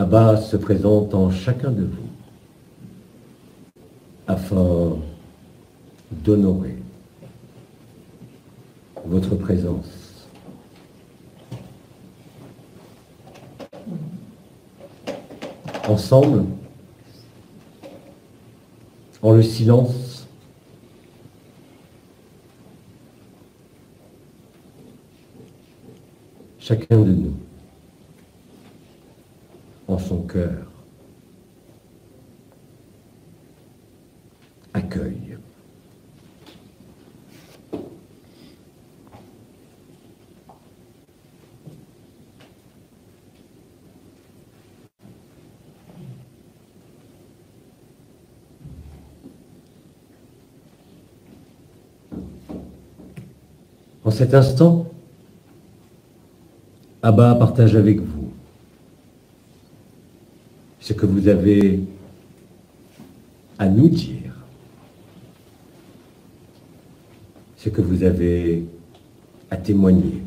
Abba se présente en chacun de vous afin d'honorer votre présence. Ensemble, en le silence, chacun de nous, en son cœur, accueille. En cet instant, Abba partage avec vous ce que vous avez à nous dire, ce que vous avez à témoigner.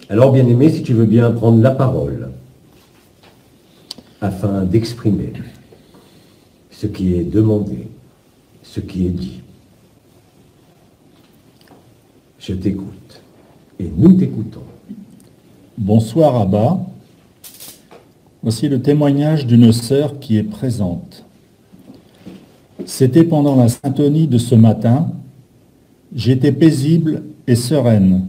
Alors, bien-aimé, si tu veux bien prendre la parole afin d'exprimer ce qui est demandé, ce qui est dit. Je t'écoute et nous t'écoutons. Bonsoir Abba. Voici le témoignage d'une sœur qui est présente. C'était pendant la syntonie de ce matin. J'étais paisible et sereine,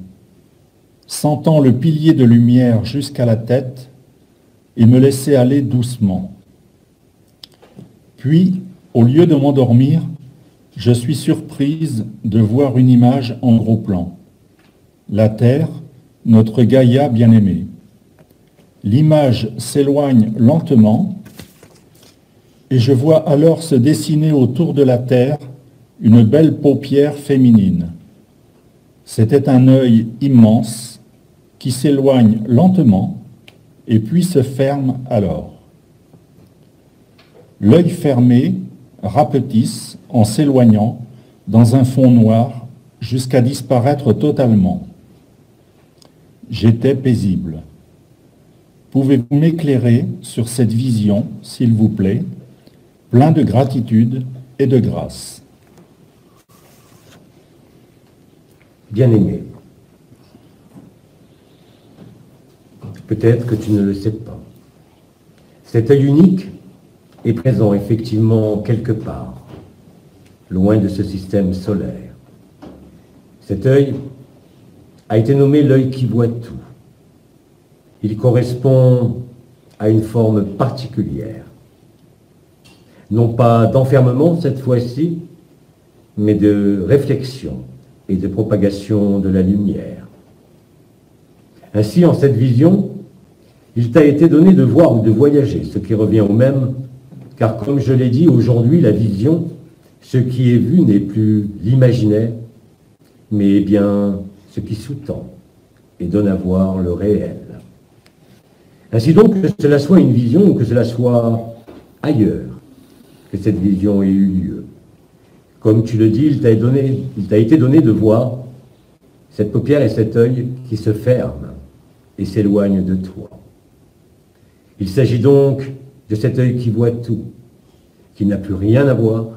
sentant le pilier de lumière jusqu'à la tête et me laisser aller doucement. Puis, au lieu de m'endormir, je suis surprise de voir une image en gros plan. La Terre, notre Gaïa bien-aimée. L'image s'éloigne lentement et je vois alors se dessiner autour de la Terre une belle paupière féminine. C'était un œil immense qui s'éloigne lentement et puis se ferme alors. L'œil fermé rapetisse en s'éloignant dans un fond noir jusqu'à disparaître totalement. J'étais paisible. Pouvez-vous m'éclairer sur cette vision, s'il vous plaît, plein de gratitude et de grâce. Bien-aimé, peut-être que tu ne le sais pas. Cet œil unique est présent effectivement quelque part, loin de ce système solaire. Cet œil a été nommé l'œil qui voit tout. Il correspond à une forme particulière. Non pas d'enfermement cette fois-ci, mais de réflexion et de propagation de la lumière. Ainsi, en cette vision, il t'a été donné de voir ou de voyager, ce qui revient au même, car comme je l'ai dit, aujourd'hui, la vision, ce qui est vu n'est plus l'imaginaire, mais bien ce qui sous-tend et donne à voir le réel. Ainsi donc, que cela soit une vision ou que cela soit ailleurs, que cette vision ait eu lieu. Comme tu le dis, il t'a été donné de voir cette paupière et cet œil qui se ferment et s'éloignent de toi. Il s'agit donc de cet œil qui voit tout, qui n'a plus rien à voir,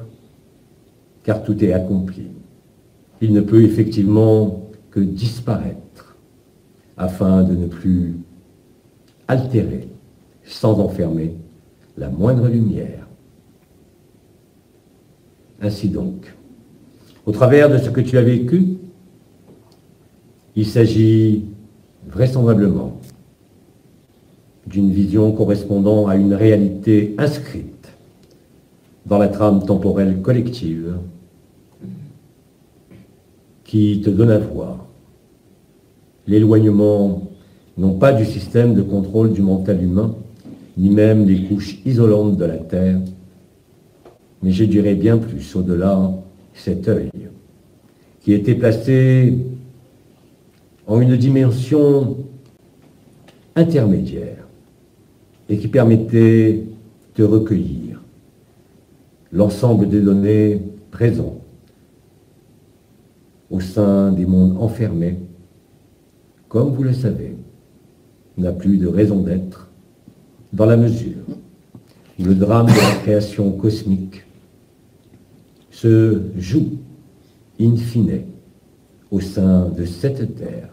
car tout est accompli. Il ne peut effectivement que disparaître, afin de ne plus altérer, sans enfermer, la moindre lumière. Ainsi donc, au travers de ce que tu as vécu, il s'agit vraisemblablement d'une vision correspondant à une réalité inscrite dans la trame temporelle collective qui te donne à voir l'éloignement non pas du système de contrôle du mental humain, ni même des couches isolantes de la Terre, mais je dirais bien plus au-delà cet œil qui était placé en une dimension intermédiaire et qui permettait de recueillir l'ensemble des données présentes au sein des mondes enfermés, comme vous le savez, n'a plus de raison d'être dans la mesure où le drame de la création cosmique se joue in fine au sein de cette terre.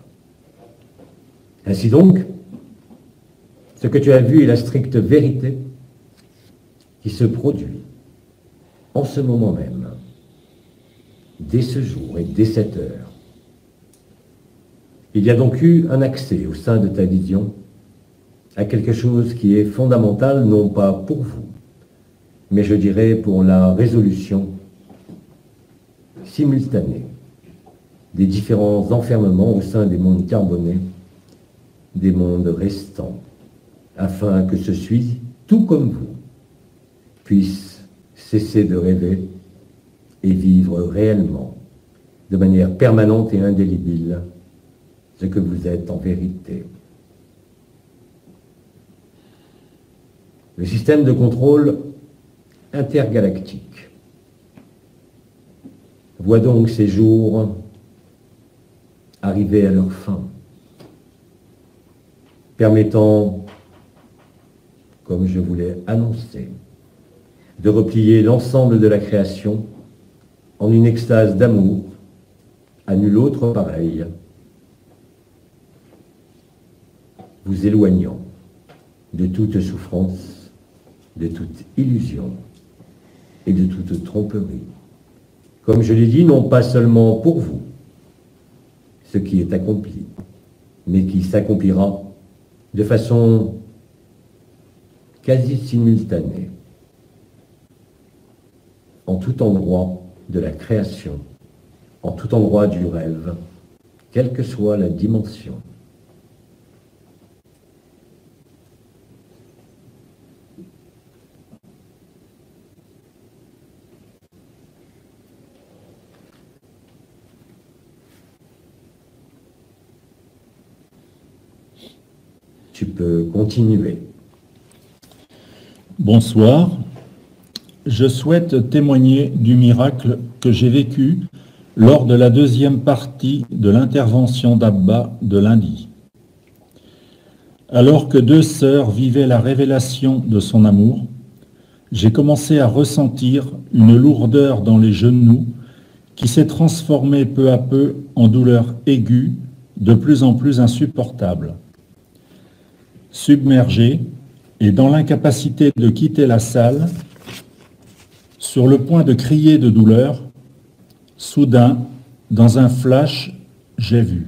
Ainsi donc, ce que tu as vu est la stricte vérité qui se produit en ce moment même, dès ce jour et dès cette heure. Il y a donc eu un accès au sein de ta vision à quelque chose qui est fondamental, non pas pour vous, mais je dirais pour la résolution simultanée des différents enfermements au sein des mondes carbonés, des mondes restants, afin que celui, tout comme vous, puisse cesser de rêver et vivre réellement, de manière permanente et indélébile, ce que vous êtes en vérité. Le système de contrôle intergalactique voit donc ces jours arriver à leur fin, permettant, comme je vous l'ai annoncé, de replier l'ensemble de la création en une extase d'amour à nul autre pareil, vous éloignant de toute souffrance, de toute illusion et de toute tromperie. Comme je l'ai dit, non pas seulement pour vous, ce qui est accompli, mais qui s'accomplira de façon quasi simultanée, en tout endroit de la création, en tout endroit du rêve, quelle que soit la dimension. Tu peux continuer. Bonsoir. Je souhaite témoigner du miracle que j'ai vécu lors de la deuxième partie de l'intervention d'Abba de lundi. Alors que deux sœurs vivaient la révélation de son amour, j'ai commencé à ressentir une lourdeur dans les genoux qui s'est transformée peu à peu en douleur aiguë, de plus en plus insupportable. Submergé et dans l'incapacité de quitter la salle, sur le point de crier de douleur, soudain, dans un flash, j'ai vu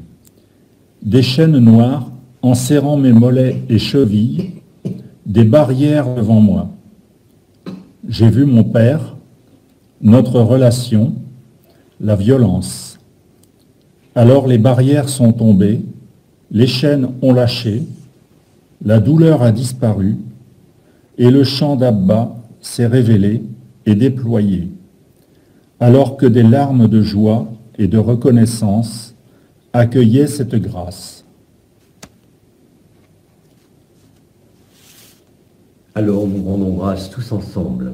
des chaînes noires enserrant mes mollets et chevilles, des barrières devant moi. J'ai vu mon père, notre relation, la violence. Alors les barrières sont tombées, les chaînes ont lâché, la douleur a disparu et le chant d'Abba s'est révélé et déployé, alors que des larmes de joie et de reconnaissance accueillaient cette grâce. Alors nous rendons grâce tous ensemble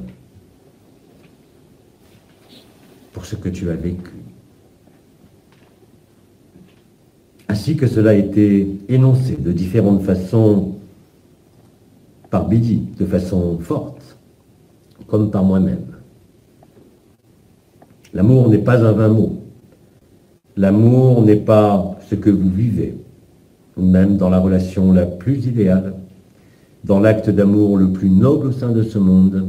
pour ce que tu as vécu. Ainsi que cela a été énoncé de différentes façons par Bidi, de façon forte, comme par moi-même. L'amour n'est pas un vain mot. L'amour n'est pas ce que vous vivez, même dans la relation la plus idéale, dans l'acte d'amour le plus noble au sein de ce monde,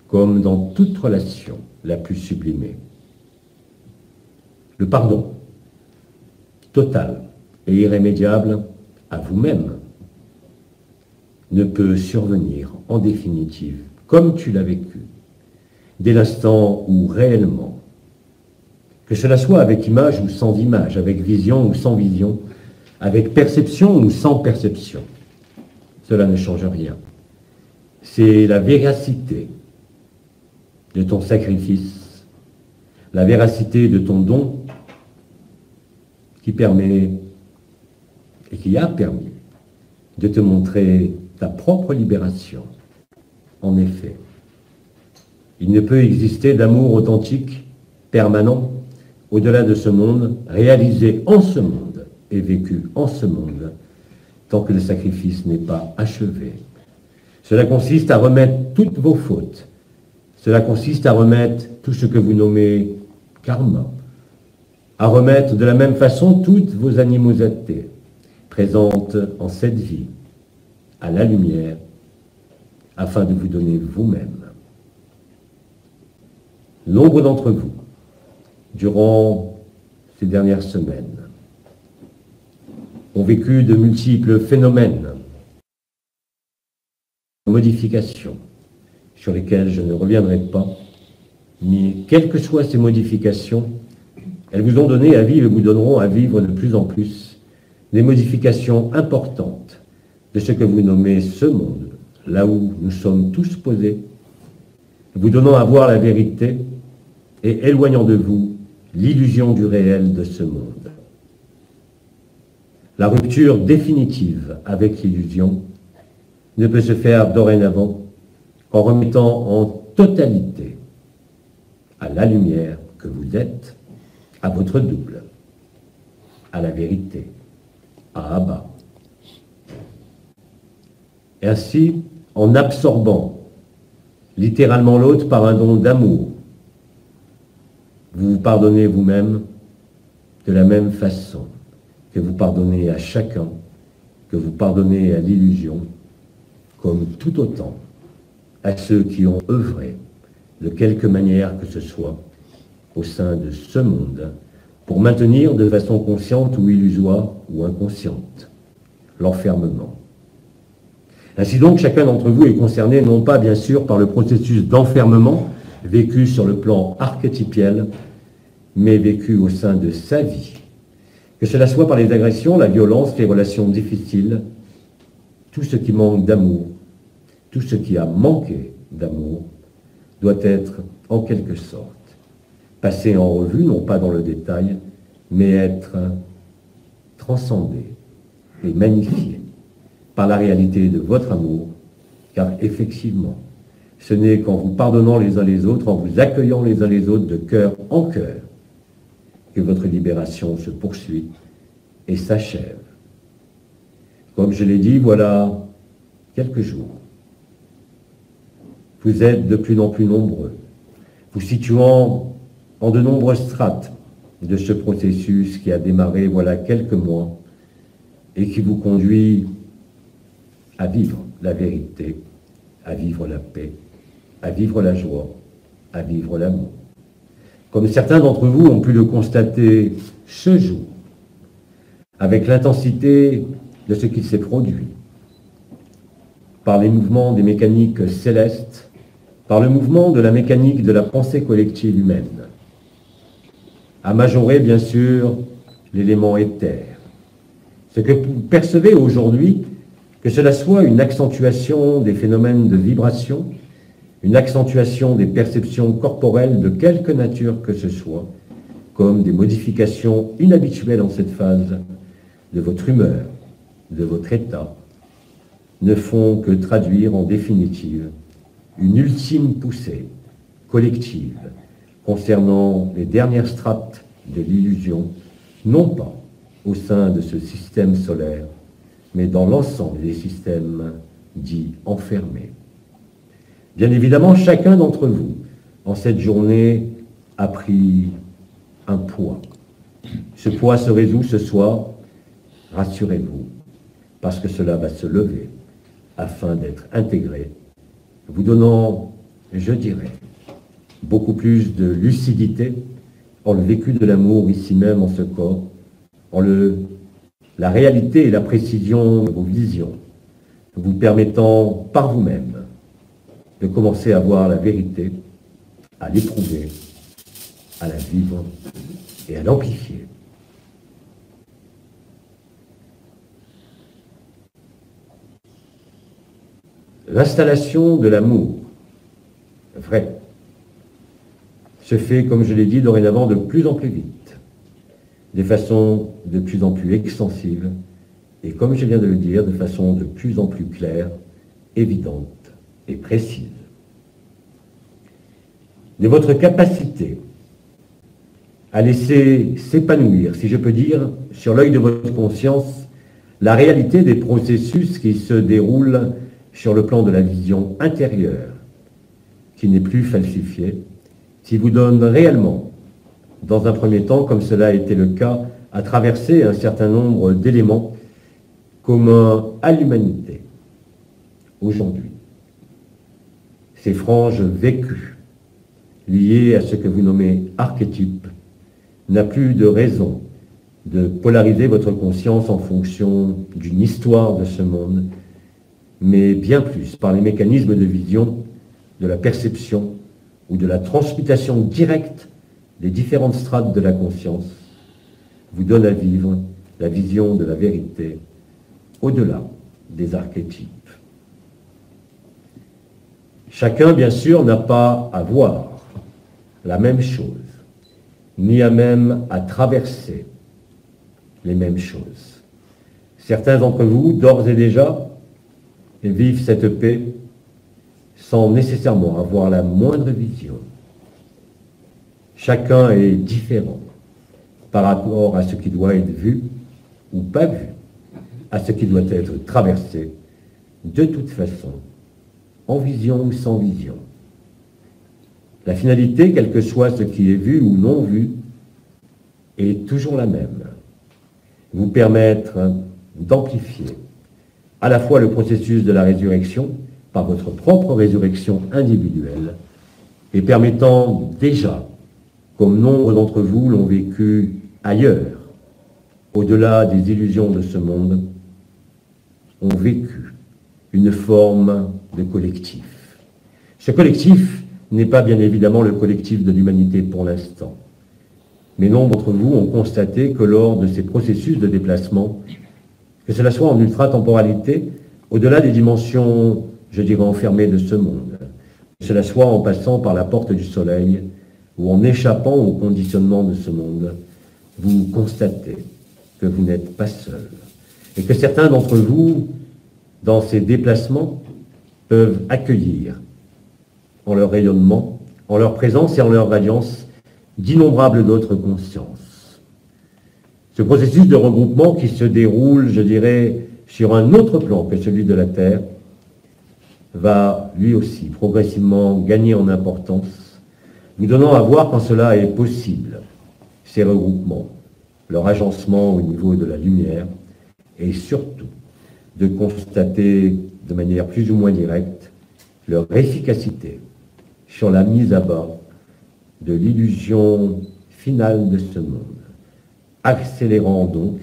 comme dans toute relation la plus sublimée. Le pardon, total et irrémédiable à vous-même, ne peut survenir en définitive, comme tu l'as vécu, dès l'instant où réellement, que cela soit avec image ou sans image, avec vision ou sans vision, avec perception ou sans perception, cela ne change rien. C'est la véracité de ton sacrifice, la véracité de ton don qui permet et qui a permis de te montrer ta propre libération. En effet, il ne peut exister d'amour authentique, permanent, au-delà de ce monde, réalisé en ce monde et vécu en ce monde, tant que le sacrifice n'est pas achevé. Cela consiste à remettre toutes vos fautes. Cela consiste à remettre tout ce que vous nommez karma, à remettre de la même façon toutes vos animosités présentes en cette vie, à la lumière, afin de vous donner vous-même. Nombre d'entre vous, durant ces dernières semaines, ont vécu de multiples phénomènes, modifications, sur lesquelles je ne reviendrai pas, mais quelles que soient ces modifications, elles vous ont donné à vivre et vous donneront à vivre de plus en plus des modifications importantes de ce que vous nommez ce monde, là où nous sommes tous posés, vous donnant à voir la vérité et éloignant de vous l'illusion du réel de ce monde. La rupture définitive avec l'illusion ne peut se faire dorénavant qu'en remettant en totalité à la lumière que vous êtes, à votre double, à la vérité, à Abba. Et ainsi, en absorbant littéralement l'autre par un don d'amour, vous vous pardonnez vous-même de la même façon que vous pardonnez à chacun, que vous pardonnez à l'illusion, comme tout autant à ceux qui ont œuvré, de quelque manière que ce soit, au sein de ce monde, pour maintenir de façon consciente ou illusoire ou inconsciente l'enfermement. Ainsi donc, chacun d'entre vous est concerné non pas bien sûr par le processus d'enfermement vécu sur le plan archétypiel, mais vécu au sein de sa vie. Que cela soit par les agressions, la violence, les relations difficiles, tout ce qui manque d'amour, tout ce qui a manqué d'amour, doit être en quelque sorte passé en revue, non pas dans le détail, mais être transcendé et magnifié par la réalité de votre amour, car effectivement, ce n'est qu'en vous pardonnant les uns les autres, en vous accueillant les uns les autres de cœur en cœur, que votre libération se poursuit et s'achève. Comme je l'ai dit, voilà quelques jours. Vous êtes de plus en plus nombreux, vous situant en de nombreuses strates de ce processus qui a démarré voilà quelques mois et qui vous conduit à vivre la vérité, à vivre la paix, à vivre la joie, à vivre l'amour. Comme certains d'entre vous ont pu le constater ce jour, avec l'intensité de ce qui s'est produit, par les mouvements des mécaniques célestes, par le mouvement de la mécanique de la pensée collective humaine, à majorer bien sûr l'élément éther. Ce que vous percevez aujourd'hui, que cela soit une accentuation des phénomènes de vibration, une accentuation des perceptions corporelles de quelque nature que ce soit, comme des modifications inhabituelles en cette phase de votre humeur, de votre état, ne font que traduire en définitive une ultime poussée collective concernant les dernières strates de l'illusion, non pas au sein de ce système solaire, mais dans l'ensemble des systèmes dits enfermés. Bien évidemment, chacun d'entre vous, en cette journée, a pris un poids. Ce poids se résout ce soir, rassurez-vous, parce que cela va se lever afin d'être intégré, vous donnant, je dirais, beaucoup plus de lucidité en le vécu de l'amour ici même en ce corps, en la réalité et la précision de vos visions, vous permettant par vous-même de commencer à voir la vérité, à l'éprouver, à la vivre et à l'amplifier. L'installation de l'amour vrai se fait, comme je l'ai dit, dorénavant de plus en plus vite, de façon de plus en plus extensive, et comme je viens de le dire, de façon de plus en plus claire, évidente et précise. De votre capacité à laisser s'épanouir, si je peux dire, sur l'œil de votre conscience, la réalité des processus qui se déroulent sur le plan de la vision intérieure, qui n'est plus falsifiée, qui vous donne réellement, dans un premier temps, comme cela a été le cas, à traverser un certain nombre d'éléments communs à l'humanité. Aujourd'hui, ces franges vécues, liées à ce que vous nommez archétype, n'a plus de raison de polariser votre conscience en fonction d'une histoire de ce monde, mais bien plus par les mécanismes de vision, de la perception ou de la transmutation directe des différentes strates de la conscience, vous donne à vivre la vision de la vérité au-delà des archétypes. Chacun, bien sûr, n'a pas à voir la même chose, ni même à traverser les mêmes choses. Certains d'entre vous, d'ores et déjà, vivent cette paix sans nécessairement avoir la moindre vision. Chacun est différent par rapport à ce qui doit être vu ou pas vu, à ce qui doit être traversé, de toute façon, en vision ou sans vision. La finalité, quel que soit ce qui est vu ou non vu, est toujours la même. Vous permettre d'amplifier à la fois le processus de la résurrection par votre propre résurrection individuelle et permettant déjà, comme nombre d'entre vous l'ont vécu ailleurs, au-delà des illusions de ce monde, ont vécu une forme de collectif. Ce collectif n'est pas bien évidemment le collectif de l'humanité pour l'instant. Mais nombre d'entre vous ont constaté que lors de ces processus de déplacement, que cela soit en ultra-temporalité, au-delà des dimensions, je dirais, enfermées de ce monde, que cela soit en passant par la porte du soleil ou en échappant au conditionnement de ce monde, vous constatez que vous n'êtes pas seul. Et que certains d'entre vous, dans ces déplacements, peuvent accueillir en leur rayonnement, en leur présence et en leur radiance, d'innombrables d'autres consciences. Ce processus de regroupement qui se déroule, je dirais, sur un autre plan que celui de la Terre, va lui aussi progressivement gagner en importance, vous donnant à voir quand cela est possible, ces regroupements, leur agencement au niveau de la lumière, et surtout de constater de manière plus ou moins directe leur efficacité sur la mise à bas de l'illusion finale de ce monde, accélérant donc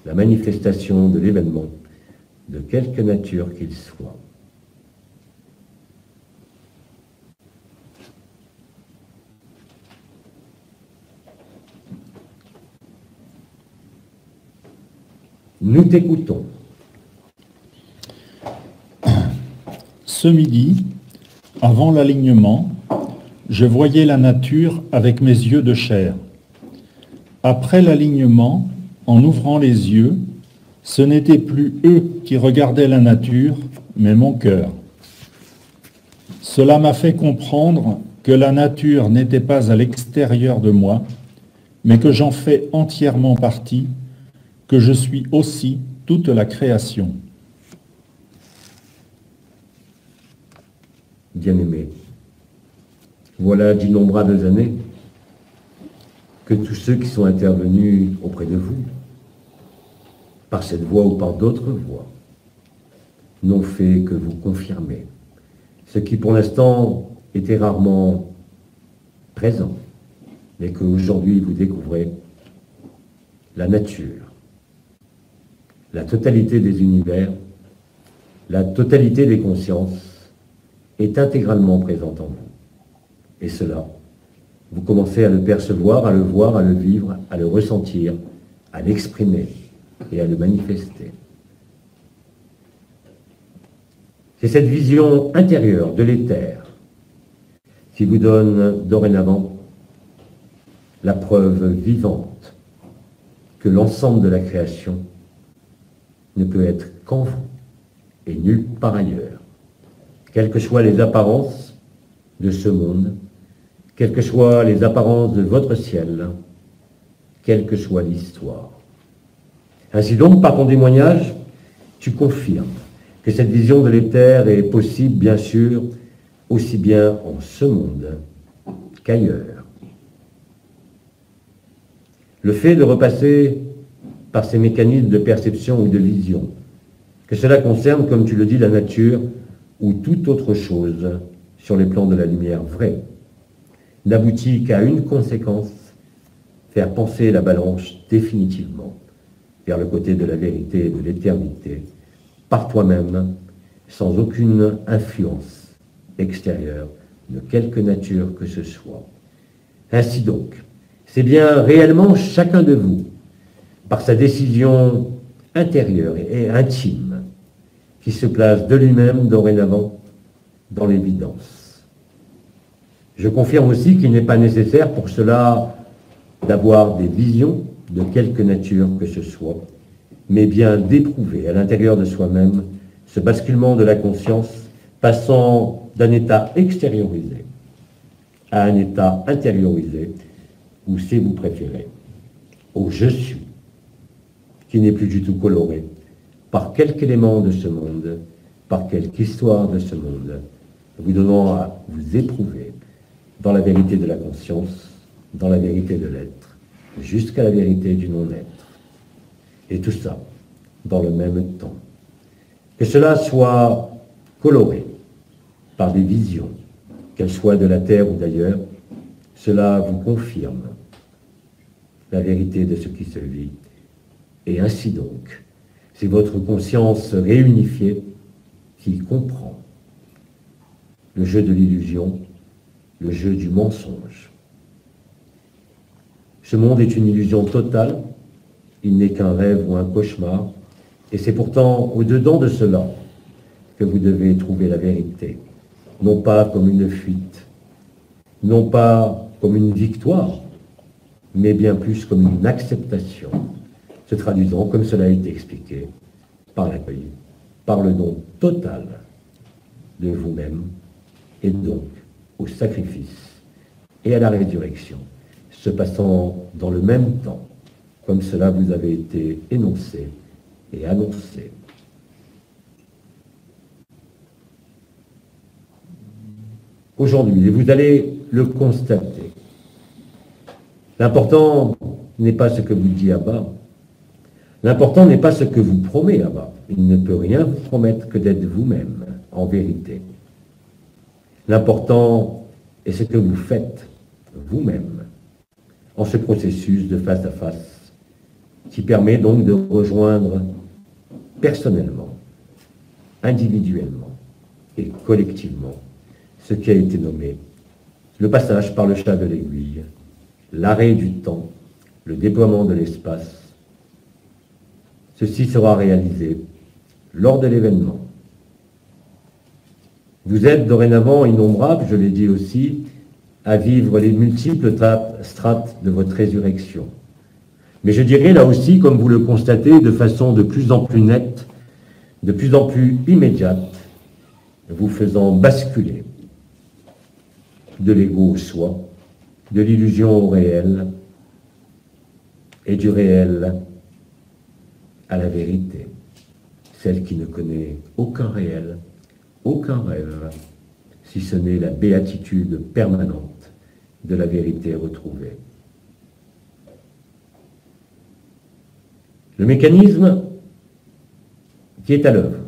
la manifestation de l'événement, de quelque nature qu'il soit. Nous t'écoutons. Ce midi, avant l'alignement, je voyais la nature avec mes yeux de chair. Après l'alignement, en ouvrant les yeux, ce n'était plus eux qui regardaient la nature, mais mon cœur. Cela m'a fait comprendre que la nature n'était pas à l'extérieur de moi, mais que j'en fais entièrement partie, que je suis aussi toute la création. Bien-aimés, voilà d'innombrables années que tous ceux qui sont intervenus auprès de vous, par cette voie ou par d'autres voies, n'ont fait que vous confirmer ce qui pour l'instant était rarement présent, mais qu'aujourd'hui vous découvrez, la nature, la totalité des univers, la totalité des consciences est intégralement présente en vous. Et cela, vous commencez à le percevoir, à le voir, à le vivre, à le ressentir, à l'exprimer et à le manifester. C'est cette vision intérieure de l'éther qui vous donne dorénavant la preuve vivante que l'ensemble de la création ne peut être qu'en vous et nulle part ailleurs. Quelles que soient les apparences de ce monde, quelles que soient les apparences de votre ciel, quelle que soit l'histoire. Ainsi donc, par ton témoignage, tu confirmes que cette vision de l'éther est possible, bien sûr, aussi bien en ce monde qu'ailleurs. Le fait de repasser par ces mécanismes de perception ou de vision, que cela concerne, comme tu le dis, la nature ou toute autre chose sur les plans de la lumière vraie, n'aboutit qu'à une conséquence, faire pencher la balance définitivement vers le côté de la vérité et de l'éternité, par toi-même, sans aucune influence extérieure de quelque nature que ce soit. Ainsi donc, c'est bien réellement chacun de vous, par sa décision intérieure et intime, qui se place de lui-même dorénavant dans l'évidence. Je confirme aussi qu'il n'est pas nécessaire pour cela d'avoir des visions de quelque nature que ce soit, mais bien d'éprouver à l'intérieur de soi-même ce basculement de la conscience passant d'un état extériorisé à un état intériorisé, ou si vous préférez, au « je suis », qui n'est plus du tout coloré par quelque élément de ce monde, par quelque histoire de ce monde, vous donnant à vous éprouver dans la vérité de la conscience, dans la vérité de l'être, jusqu'à la vérité du non-être. Et tout ça dans le même temps. Que cela soit coloré par des visions, qu'elles soient de la terre ou d'ailleurs, cela vous confirme la vérité de ce qui se vit. Et ainsi donc, c'est votre conscience réunifiée qui comprend le jeu de l'illusion, le jeu du mensonge. Ce monde est une illusion totale, il n'est qu'un rêve ou un cauchemar, et c'est pourtant au-dedans de cela que vous devez trouver la vérité, non pas comme une fuite, non pas comme une victoire, mais bien plus comme une acceptation, se traduisant, comme cela a été expliqué, par l'accueil, par le don total de vous-même, et donc au sacrifice et à la résurrection, se passant dans le même temps, comme cela vous avait été énoncé et annoncé. Aujourd'hui, et vous allez le constater, l'important n'est pas ce que vous dit Abba, l'important n'est pas ce que vous promet Abba. Il ne peut rien vous promettre que d'être vous-même, en vérité. L'important est ce que vous faites vous-même en ce processus de face à face qui permet donc de rejoindre personnellement, individuellement et collectivement ce qui a été nommé le passage par le chat de l'aiguille, l'arrêt du temps, le déploiement de l'espace. Ceci sera réalisé lors de l'événement. Vous êtes dorénavant innombrables, je l'ai dit aussi, à vivre les multiples strates de votre résurrection. Mais je dirais là aussi, comme vous le constatez, de façon de plus en plus nette, de plus en plus immédiate, vous faisant basculer de l'ego au soi, de l'illusion au réel, et du réel à la vérité, celle qui ne connaît aucun réel, aucun rêve, si ce n'est la béatitude permanente de la vérité retrouvée. Le mécanisme qui est à l'œuvre,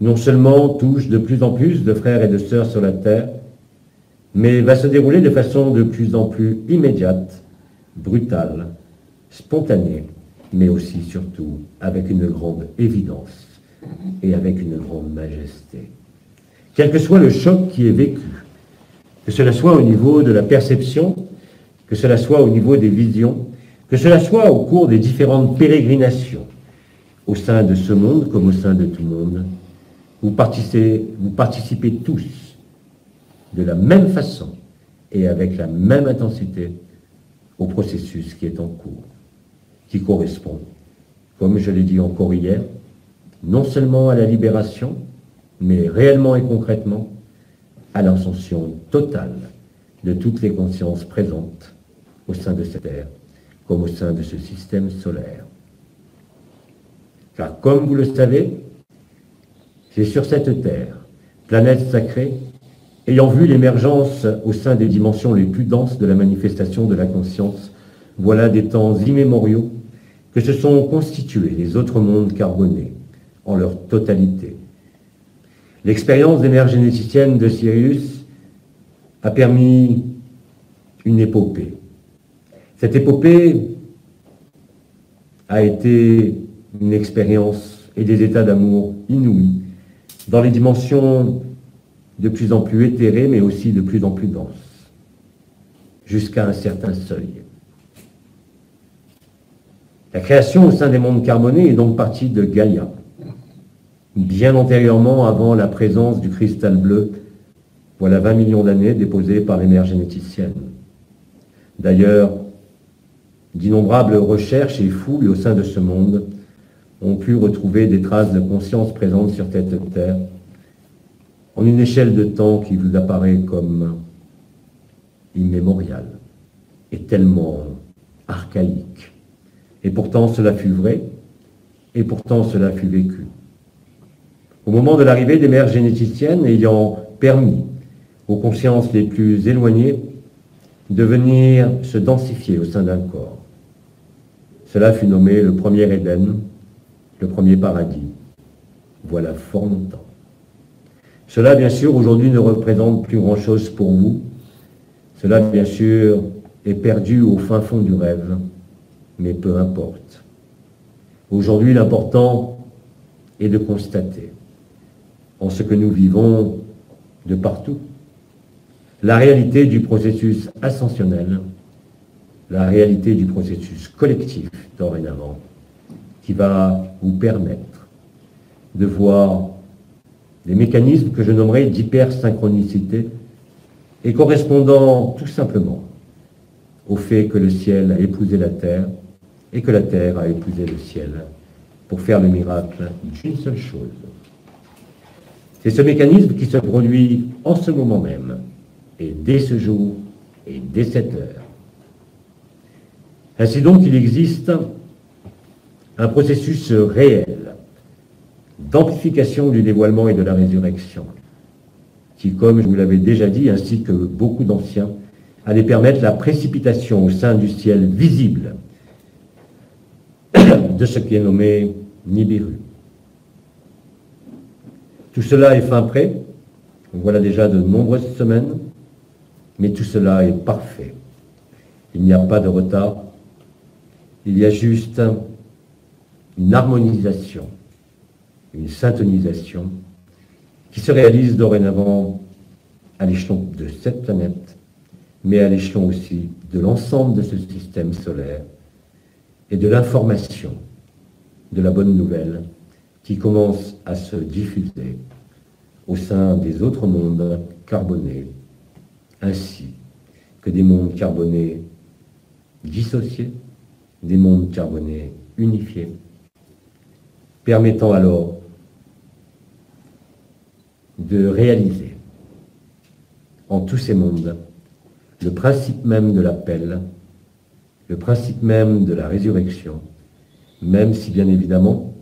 non seulement touche de plus en plus de frères et de sœurs sur la terre, mais va se dérouler de façon de plus en plus immédiate, brutale, spontanée, mais aussi, surtout, avec une grande évidence et avec une grande majesté. Quel que soit le choc qui est vécu, que cela soit au niveau de la perception, que cela soit au niveau des visions, que cela soit au cours des différentes pérégrinations, au sein de ce monde comme au sein de tout le monde, vous participez tous de la même façon et avec la même intensité au processus qui est en cours, qui correspond, comme je l'ai dit encore hier, non seulement à la libération, mais réellement et concrètement à l'ascension totale de toutes les consciences présentes au sein de cette terre comme au sein de ce système solaire. Car comme vous le savez, c'est sur cette Terre, planète sacrée, ayant vu l'émergence au sein des dimensions les plus denses de la manifestation de la conscience, voilà des temps immémoriaux que se sont constitués les autres mondes carbonés en leur totalité. L'expérience des mères généticiennes de Sirius a permis une épopée. Cette épopée a été une expérience et des états d'amour inouïs dans les dimensions de plus en plus éthérées, mais aussi de plus en plus denses, jusqu'à un certain seuil. La création au sein des mondes carbonés est donc partie de Gaïa, bien antérieurement avant la présence du cristal bleu, voilà 20 millions d'années déposé par les mères généticiennes. D'ailleurs, d'innombrables recherches et fouilles au sein de ce monde ont pu retrouver des traces de conscience présentes sur cette terre, en une échelle de temps qui vous apparaît comme immémoriale et tellement archaïque. Et pourtant cela fut vrai, et pourtant cela fut vécu. Au moment de l'arrivée des mères généticiennes ayant permis aux consciences les plus éloignées de venir se densifier au sein d'un corps. Cela fut nommé le premier Éden, le premier paradis. Voilà fort longtemps. Cela, bien sûr, aujourd'hui ne représente plus grand-chose pour vous. Cela, bien sûr, est perdu au fin fond du rêve, mais peu importe. Aujourd'hui, l'important est de constater, en ce que nous vivons de partout, la réalité du processus ascensionnel, la réalité du processus collectif dorénavant, qui va vous permettre de voir les mécanismes que je nommerai d'hypersynchronicité et correspondant tout simplement au fait que le ciel a épousé la terre et que la terre a épousé le ciel pour faire le miracle d'une seule chose. C'est ce mécanisme qui se produit en ce moment même, et dès ce jour, et dès cette heure. Ainsi donc, il existe un processus réel d'amplification du dévoilement et de la résurrection, qui, comme je vous l'avais déjà dit, ainsi que beaucoup d'anciens, allait permettre la précipitation au sein du ciel visible de ce qui est nommé Nibiru. Tout cela est fin prêt, voilà déjà de nombreuses semaines, mais tout cela est parfait. Il n'y a pas de retard, il y a juste une harmonisation, une syntonisation qui se réalise dorénavant à l'échelon de cette planète, mais à l'échelon aussi de l'ensemble de ce système solaire et de l'information, de la bonne nouvelle qui commence à se diffuser au sein des autres mondes carbonés, ainsi que des mondes carbonés dissociés, des mondes carbonés unifiés, permettant alors de réaliser en tous ces mondes le principe même de l'appel, le principe même de la résurrection, même si bien évidemment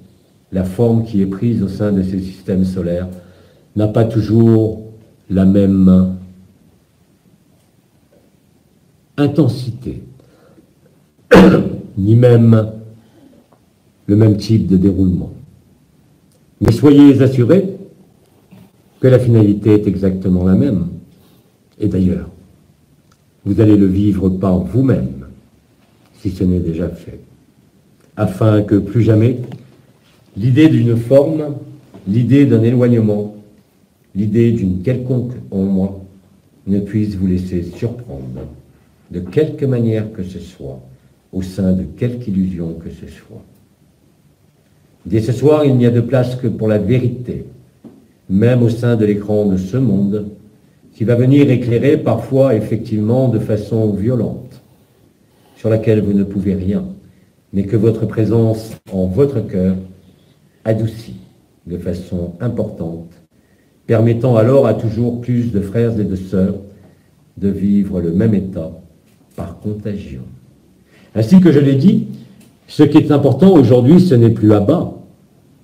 la forme qui est prise au sein de ces systèmes solaires n'a pas toujours la même intensité, ni même le même type de déroulement. Mais soyez assurés que la finalité est exactement la même. Et d'ailleurs, vous allez le vivre par vous-même, si ce n'est déjà fait, afin que plus jamais l'idée d'une forme, l'idée d'un éloignement, l'idée d'une quelconque ombre ne puisse vous laisser surprendre de quelque manière que ce soit, au sein de quelque illusion que ce soit. Dès ce soir, il n'y a de place que pour la vérité, même au sein de l'écran de ce monde, qui va venir éclairer parfois effectivement de façon violente, sur laquelle vous ne pouvez rien, mais que votre présence en votre cœur adoucit de façon importante, permettant alors à toujours plus de frères et de sœurs de vivre le même état par contagion. Ainsi que je l'ai dit, ce qui est important aujourd'hui, ce n'est plus Abba,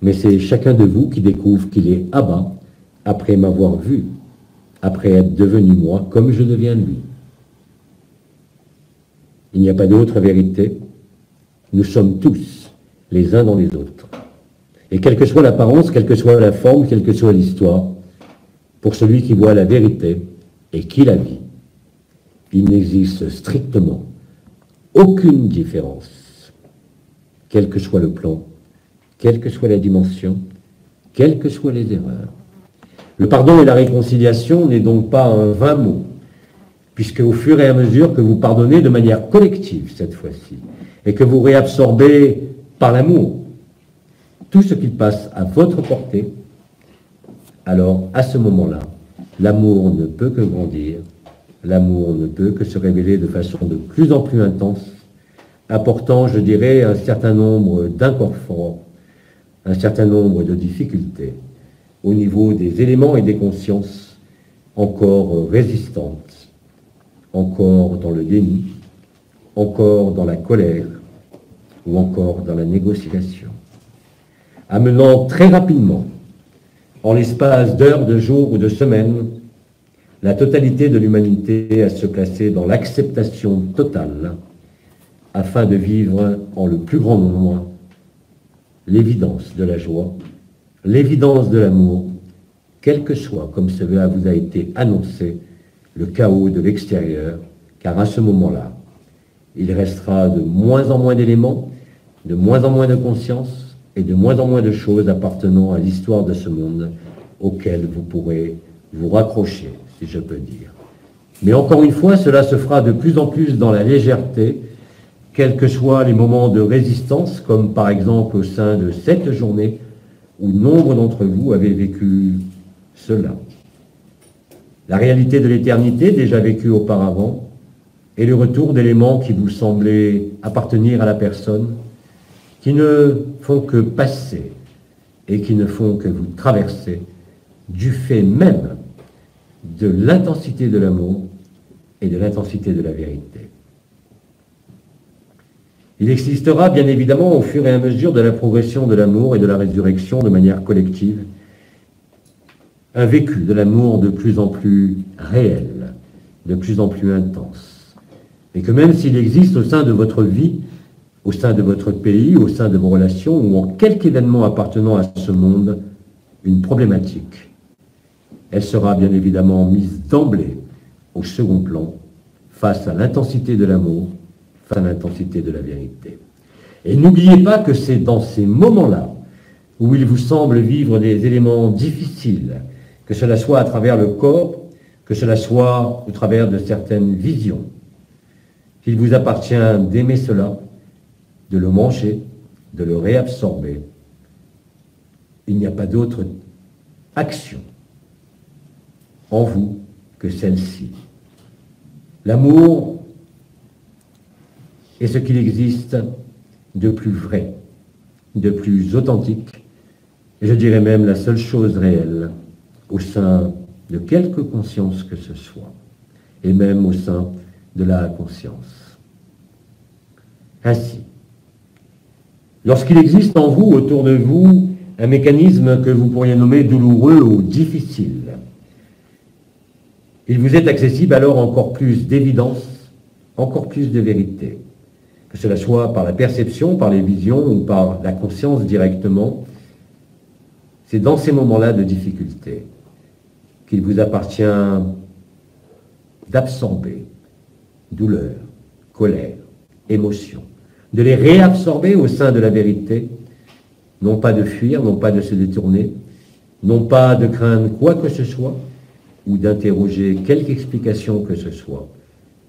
mais c'est chacun de vous qui découvre qu'il est Abba après m'avoir vu, après être devenu moi comme je deviens lui. Il n'y a pas d'autre vérité. Nous sommes tous les uns dans les autres. Et quelle que soit l'apparence, quelle que soit la forme, quelle que soit l'histoire, pour celui qui voit la vérité et qui la vit, il n'existe strictement aucune différence, quel que soit le plan, quelle que soit la dimension, quelles que soient les erreurs. Le pardon et la réconciliation n'est donc pas un vain mot, puisque au fur et à mesure que vous pardonnez de manière collective cette fois-ci, et que vous réabsorbez par l'amour tout ce qui passe à votre portée, alors à ce moment-là, l'amour ne peut que grandir, l'amour ne peut que se révéler de façon de plus en plus intense, apportant, je dirais, un certain nombre d'inconforts, un certain nombre de difficultés au niveau des éléments et des consciences encore résistantes, encore dans le déni, encore dans la colère ou encore dans la négociation, amenant très rapidement, en l'espace d'heures, de jours ou de semaines, la totalité de l'humanité à se placer dans l'acceptation totale afin de vivre en le plus grand nombre l'évidence de la joie, l'évidence de l'amour, quel que soit, comme cela vous a été annoncé, le chaos de l'extérieur, car à ce moment-là, il restera de moins en moins d'éléments, de moins en moins de conscience et de moins en moins de choses appartenant à l'histoire de ce monde auquel vous pourrez vous raccrocher, si je peux dire. Mais encore une fois, cela se fera de plus en plus dans la légèreté, quels que soient les moments de résistance, comme par exemple au sein de cette journée où nombre d'entre vous avaient vécu cela. La réalité de l'éternité déjà vécue auparavant et le retour d'éléments qui vous semblaient appartenir à la personne, qui ne font que passer et qui ne font que vous traverser du fait même de l'intensité de l'amour et de l'intensité de la vérité. Il existera bien évidemment au fur et à mesure de la progression de l'amour et de la résurrection de manière collective un vécu de l'amour de plus en plus réel, de plus en plus intense. Et que même s'il existe au sein de votre vie, au sein de votre pays, au sein de vos relations ou en quelque événement appartenant à ce monde, une problématique, elle sera bien évidemment mise d'emblée au second plan face à l'intensité de l'amour, face à l'intensité de la vérité. Et n'oubliez pas que c'est dans ces moments-là où il vous semble vivre des éléments difficiles, que cela soit à travers le corps, que cela soit au travers de certaines visions, qu'il vous appartient d'aimer cela, de le manger, de le réabsorber. Il n'y a pas d'autre action en vous que celle-ci. L'amour est ce qu'il existe de plus vrai, de plus authentique, et je dirais même la seule chose réelle au sein de quelque conscience que ce soit, et même au sein de la conscience. Ainsi, lorsqu'il existe en vous, autour de vous, un mécanisme que vous pourriez nommer douloureux ou difficile, il vous est accessible alors encore plus d'évidence, encore plus de vérité, que cela soit par la perception, par les visions ou par la conscience directement. C'est dans ces moments-là de difficulté qu'il vous appartient d'absorber douleur, colère, émotion, de les réabsorber au sein de la vérité, non pas de fuir, non pas de se détourner, non pas de craindre quoi que ce soit, ou d'interroger quelque explication que ce soit,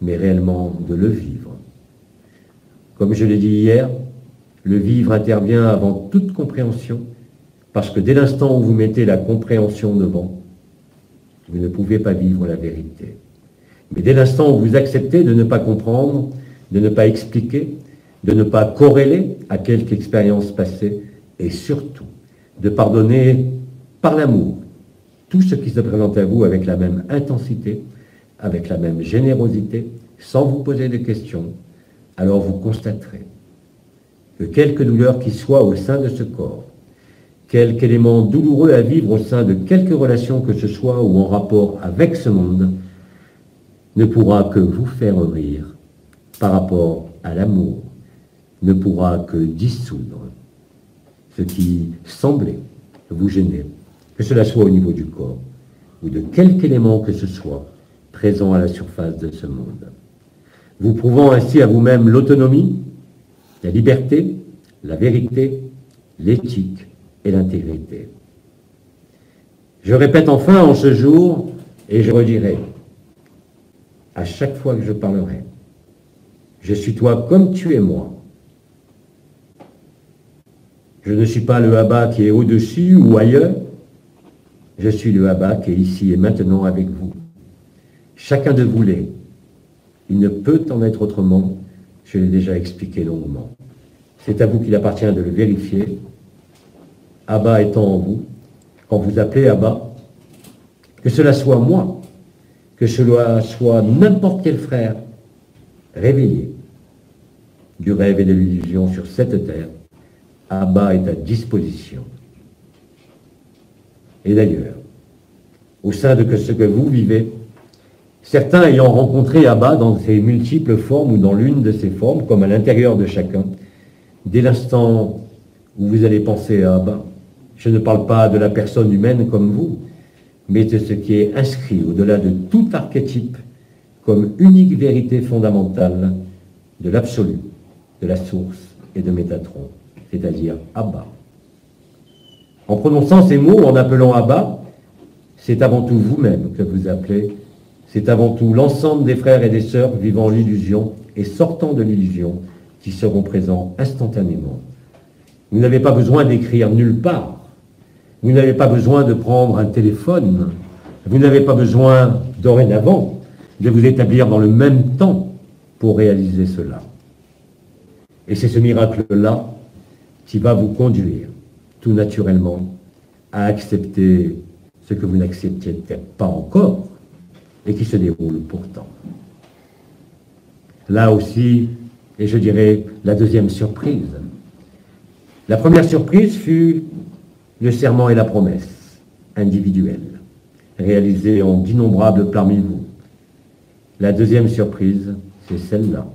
mais réellement de le vivre. Comme je l'ai dit hier, le vivre intervient avant toute compréhension, parce que dès l'instant où vous mettez la compréhension devant, vous ne pouvez pas vivre la vérité. Mais dès l'instant où vous acceptez de ne pas comprendre, de ne pas expliquer, de ne pas corréler à quelque expérience passée, et surtout de pardonner par l'amour tout ce qui se présente à vous avec la même intensité, avec la même générosité, sans vous poser de questions, alors vous constaterez que quelque douleur qui soit au sein de ce corps, quelque élément douloureux à vivre au sein de quelque relation que ce soit ou en rapport avec ce monde, ne pourra que vous faire rire par rapport à l'amour, ne pourra que dissoudre ce qui semblait vous gêner, que cela soit au niveau du corps ou de quelque élément que ce soit présent à la surface de ce monde. Vous prouvant ainsi à vous-même l'autonomie, la liberté, la vérité, l'éthique et l'intégrité. Je répète enfin en ce jour, et je redirai, à chaque fois que je parlerai, je suis toi comme tu es moi. Je ne suis pas le Abba qui est au-dessus ou ailleurs, je suis le Abba qui est ici et maintenant avec vous. Chacun de vous l'est. Il ne peut en être autrement, je l'ai déjà expliqué longuement. C'est à vous qu'il appartient de le vérifier. Abba étant en vous, quand vous appelez Abba, que cela soit moi, que cela soit n'importe quel frère réveillé du rêve et de l'illusion sur cette terre, Abba est à disposition. Et d'ailleurs, au sein de ce que vous vivez, certains ayant rencontré Abba dans ses multiples formes ou dans l'une de ses formes, comme à l'intérieur de chacun, dès l'instant où vous allez penser à Abba, je ne parle pas de la personne humaine comme vous, mais de ce qui est inscrit au-delà de tout archétype comme unique vérité fondamentale de l'absolu, de la source et de Métatron, c'est-à-dire Abba. En prononçant ces mots, en appelant Abba, c'est avant tout vous-même que vous appelez, c'est avant tout l'ensemble des frères et des sœurs vivant l'illusion et sortant de l'illusion qui seront présents instantanément. Vous n'avez pas besoin d'écrire nulle part. Vous n'avez pas besoin de prendre un téléphone. Vous n'avez pas besoin, dorénavant, de vous établir dans le même temps pour réaliser cela. Et c'est ce miracle-là qui va vous conduire, tout naturellement, à accepter ce que vous n'acceptiez peut-être pas encore, et qui se déroule pourtant. Là aussi, et je dirais la deuxième surprise. La première surprise fut le serment et la promesse individuelle, réalisée en d'innombrables parmi vous. La deuxième surprise, c'est celle-là.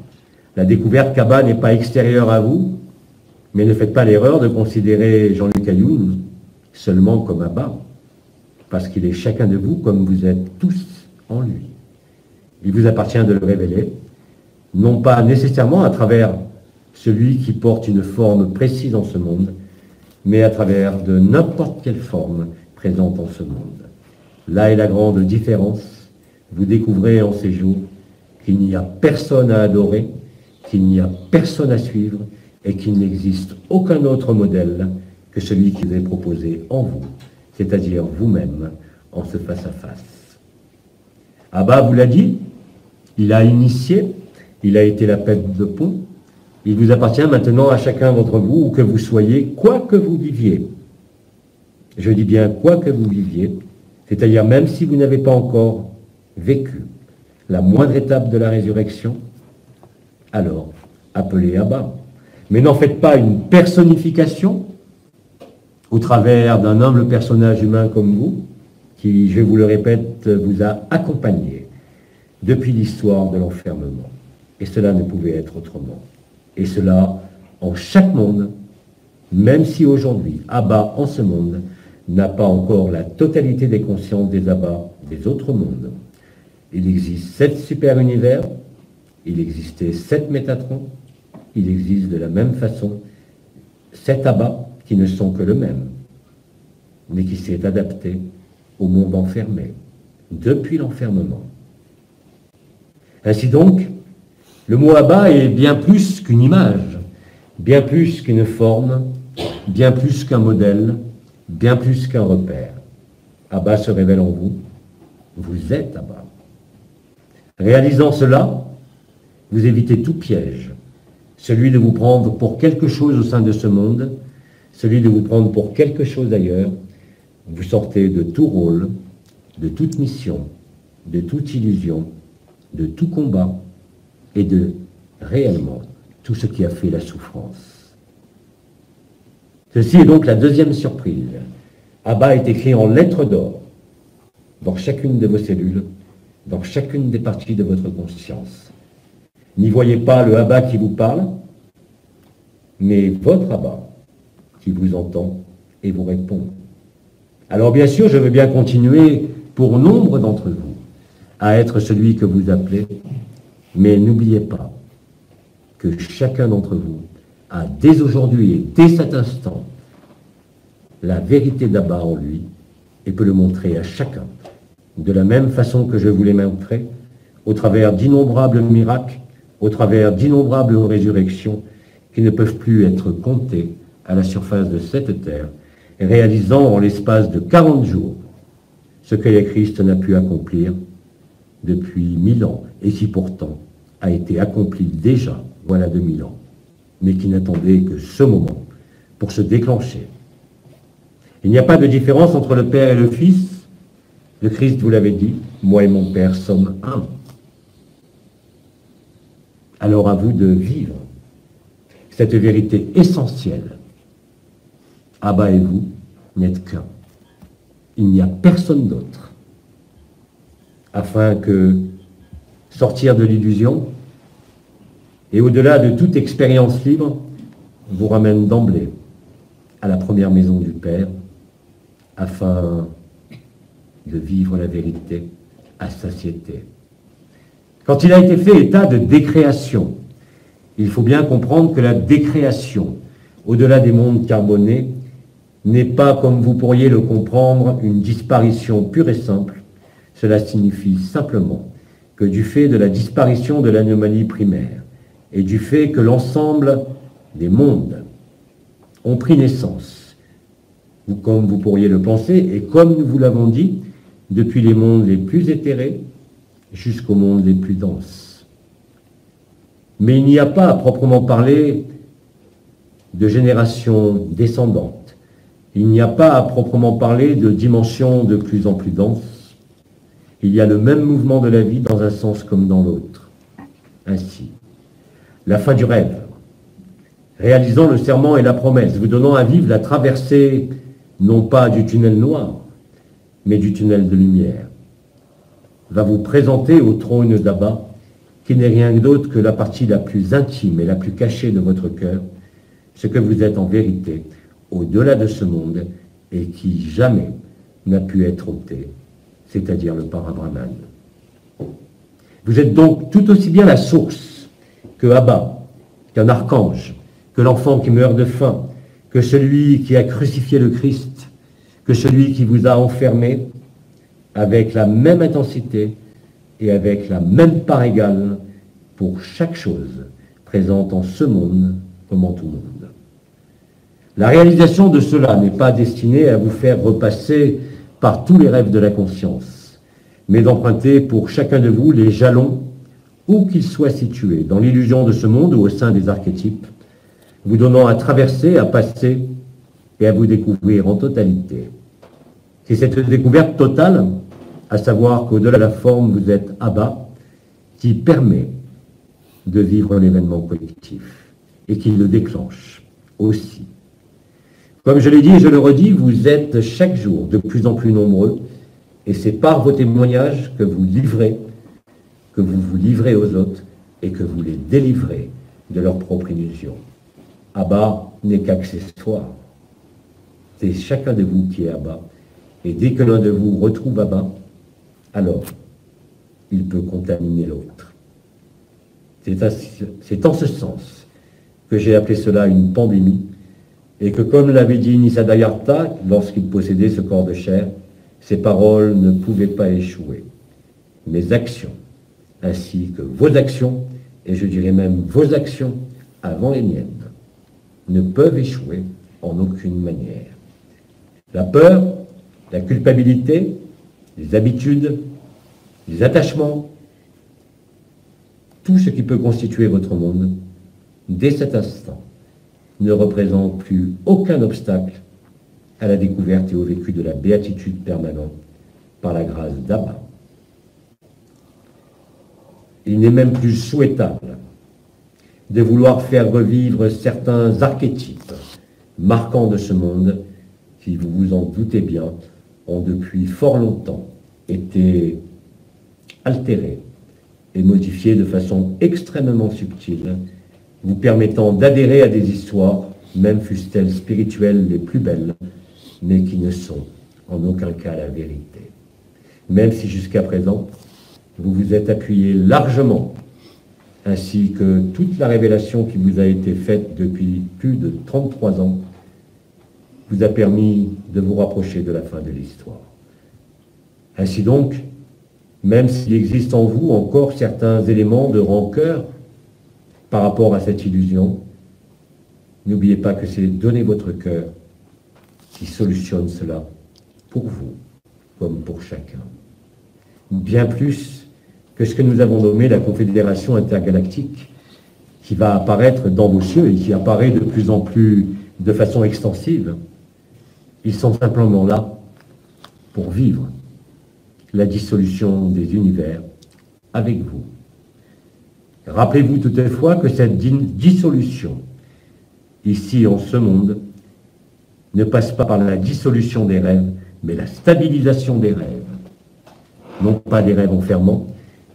La découverte qu'Abba n'est pas extérieure à vous, mais ne faites pas l'erreur de considérer Jean-Luc Ayoun seulement comme Abba, parce qu'il est chacun de vous comme vous êtes tous en lui. Il vous appartient de le révéler, non pas nécessairement à travers celui qui porte une forme précise en ce monde, mais à travers de n'importe quelle forme présente en ce monde. Là est la grande différence. Vous découvrez en ces jours qu'il n'y a personne à adorer, qu'il n'y a personne à suivre et qu'il n'existe aucun autre modèle que celui qui vous est proposé en vous, c'est-à-dire vous-même, en ce face-à-face. Abba vous l'a dit, il a initié, il a été la tête de pont, il vous appartient maintenant à chacun d'entre vous, où que vous soyez, quoi que vous viviez. Je dis bien quoi que vous viviez, c'est-à-dire même si vous n'avez pas encore vécu la moindre étape de la résurrection, alors appelez Abba. Mais n'en faites pas une personnification au travers d'un humble personnage humain comme vous, qui, je vous le répète, vous a accompagné depuis l'histoire de l'enfermement. Et cela ne pouvait être autrement. Et cela en chaque monde, même si aujourd'hui, Abba en ce monde n'a pas encore la totalité des consciences des Abba des autres mondes. Il existe 7 super-univers, il existait 7 Métatrons, il existe de la même façon 7 Abba qui ne sont que le même, mais qui s'est adapté au monde enfermé, depuis l'enfermement. Ainsi donc, le mot Abba est bien plus qu'une image, bien plus qu'une forme, bien plus qu'un modèle, bien plus qu'un repère. Abba se révèle en vous, vous êtes Abba. Réalisant cela, vous évitez tout piège, celui de vous prendre pour quelque chose au sein de ce monde, celui de vous prendre pour quelque chose ailleurs. Vous sortez de tout rôle, de toute mission, de toute illusion, de tout combat et de réellement tout ce qui a fait la souffrance. Ceci est donc la deuxième surprise. Abba est écrit en lettres d'or dans chacune de vos cellules, dans chacune des parties de votre conscience. N'y voyez pas le Abba qui vous parle, mais votre Abba qui vous entend et vous répond. Alors bien sûr, je veux bien continuer pour nombre d'entre vous à être celui que vous appelez, mais n'oubliez pas que chacun d'entre vous a dès aujourd'hui et dès cet instant la vérité d'Abba en lui et peut le montrer à chacun, de la même façon que je vous l'ai montré, au travers d'innombrables miracles, au travers d'innombrables résurrections qui ne peuvent plus être comptées à la surface de cette terre, réalisant en l'espace de 40 jours ce que le Christ n'a pu accomplir depuis 1000 ans, et qui pourtant a été accompli déjà, voilà 2000 ans, mais qui n'attendait que ce moment pour se déclencher. Il n'y a pas de différence entre le Père et le Fils. Le Christ vous l'avait dit, moi et mon Père sommes un. Alors à vous de vivre cette vérité essentielle. Abba et vous n'êtes qu'un. Il n'y a personne d'autre. Afin que sortir de l'illusion et au-delà de toute expérience libre vous ramène d'emblée à la première maison du Père, afin de vivre la vérité à satiété. Quand il a été fait état de décréation, il faut bien comprendre que la décréation, au-delà des mondes carbonés, n'est pas, comme vous pourriez le comprendre, une disparition pure et simple. Cela signifie simplement que du fait de la disparition de l'anomalie primaire et du fait que l'ensemble des mondes ont pris naissance, comme vous pourriez le penser, et comme nous vous l'avons dit, depuis les mondes les plus éthérés jusqu'aux mondes les plus denses. Mais il n'y a pas à proprement parler de génération descendante. Il n'y a pas à proprement parler de dimensions de plus en plus denses. Il y a le même mouvement de la vie dans un sens comme dans l'autre. Ainsi, la fin du rêve, réalisant le serment et la promesse, vous donnant à vivre la traversée non pas du tunnel noir, mais du tunnel de lumière, va vous présenter au trône d'Abba, qui n'est rien d'autre que la partie la plus intime et la plus cachée de votre cœur, ce que vous êtes en vérité, au-delà de ce monde, et qui jamais n'a pu être ôté, c'est-à-dire le Parabrahman. Vous êtes donc tout aussi bien la source que Abba, qu'un archange, que l'enfant qui meurt de faim, que celui qui a crucifié le Christ, que celui qui vous a enfermé, avec la même intensité et avec la même part égale pour chaque chose présente en ce monde comme en tout monde. La réalisation de cela n'est pas destinée à vous faire repasser par tous les rêves de la conscience, mais d'emprunter pour chacun de vous les jalons, où qu'ils soient situés, dans l'illusion de ce monde ou au sein des archétypes, vous donnant à traverser, à passer et à vous découvrir en totalité. C'est cette découverte totale, à savoir qu'au-delà de la forme, vous êtes Abba, qui permet de vivre l'événement collectif et qui le déclenche aussi. Comme je l'ai dit et je le redis, vous êtes chaque jour de plus en plus nombreux et c'est par vos témoignages que vous livrez, que vous vous livrez aux autres et que vous les délivrez de leur propre illusion. Abba n'est qu'accessoire. C'est chacun de vous qui est Abba. Et dès que l'un de vous retrouve Abba, alors il peut contaminer l'autre. C'est en ce sens que j'ai appelé cela une pandémie, et que comme l'avait dit Nisargadatta lorsqu'il possédait ce corps de chair, ses paroles ne pouvaient pas échouer. Mes actions, ainsi que vos actions, et je dirais même vos actions avant les miennes, ne peuvent échouer en aucune manière. La peur, la culpabilité, les habitudes, les attachements, tout ce qui peut constituer votre monde, dès cet instant, ne représente plus aucun obstacle à la découverte et au vécu de la béatitude permanente par la grâce d'Abba. Il n'est même plus souhaitable de vouloir faire revivre certains archétypes marquants de ce monde qui, vous vous en doutez bien, ont depuis fort longtemps été altérés et modifiés de façon extrêmement subtile, vous permettant d'adhérer à des histoires, même fussent-elles spirituelles les plus belles, mais qui ne sont en aucun cas la vérité. Même si jusqu'à présent, vous vous êtes appuyé largement, ainsi que toute la révélation qui vous a été faite depuis plus de 33 ans, vous a permis de vous rapprocher de la fin de l'histoire. Ainsi donc, même s'il existe en vous encore certains éléments de rancœur par rapport à cette illusion, n'oubliez pas que c'est donner votre cœur qui solutionne cela pour vous, comme pour chacun. Bien plus que ce que nous avons nommé la Confédération intergalactique, qui va apparaître dans vos cieux et qui apparaît de plus en plus de façon extensive. Ils sont simplement là pour vivre la dissolution des univers avec vous. Rappelez-vous toutefois que cette dissolution, ici en ce monde, ne passe pas par la dissolution des rêves, mais la stabilisation des rêves. Non pas des rêves enfermants,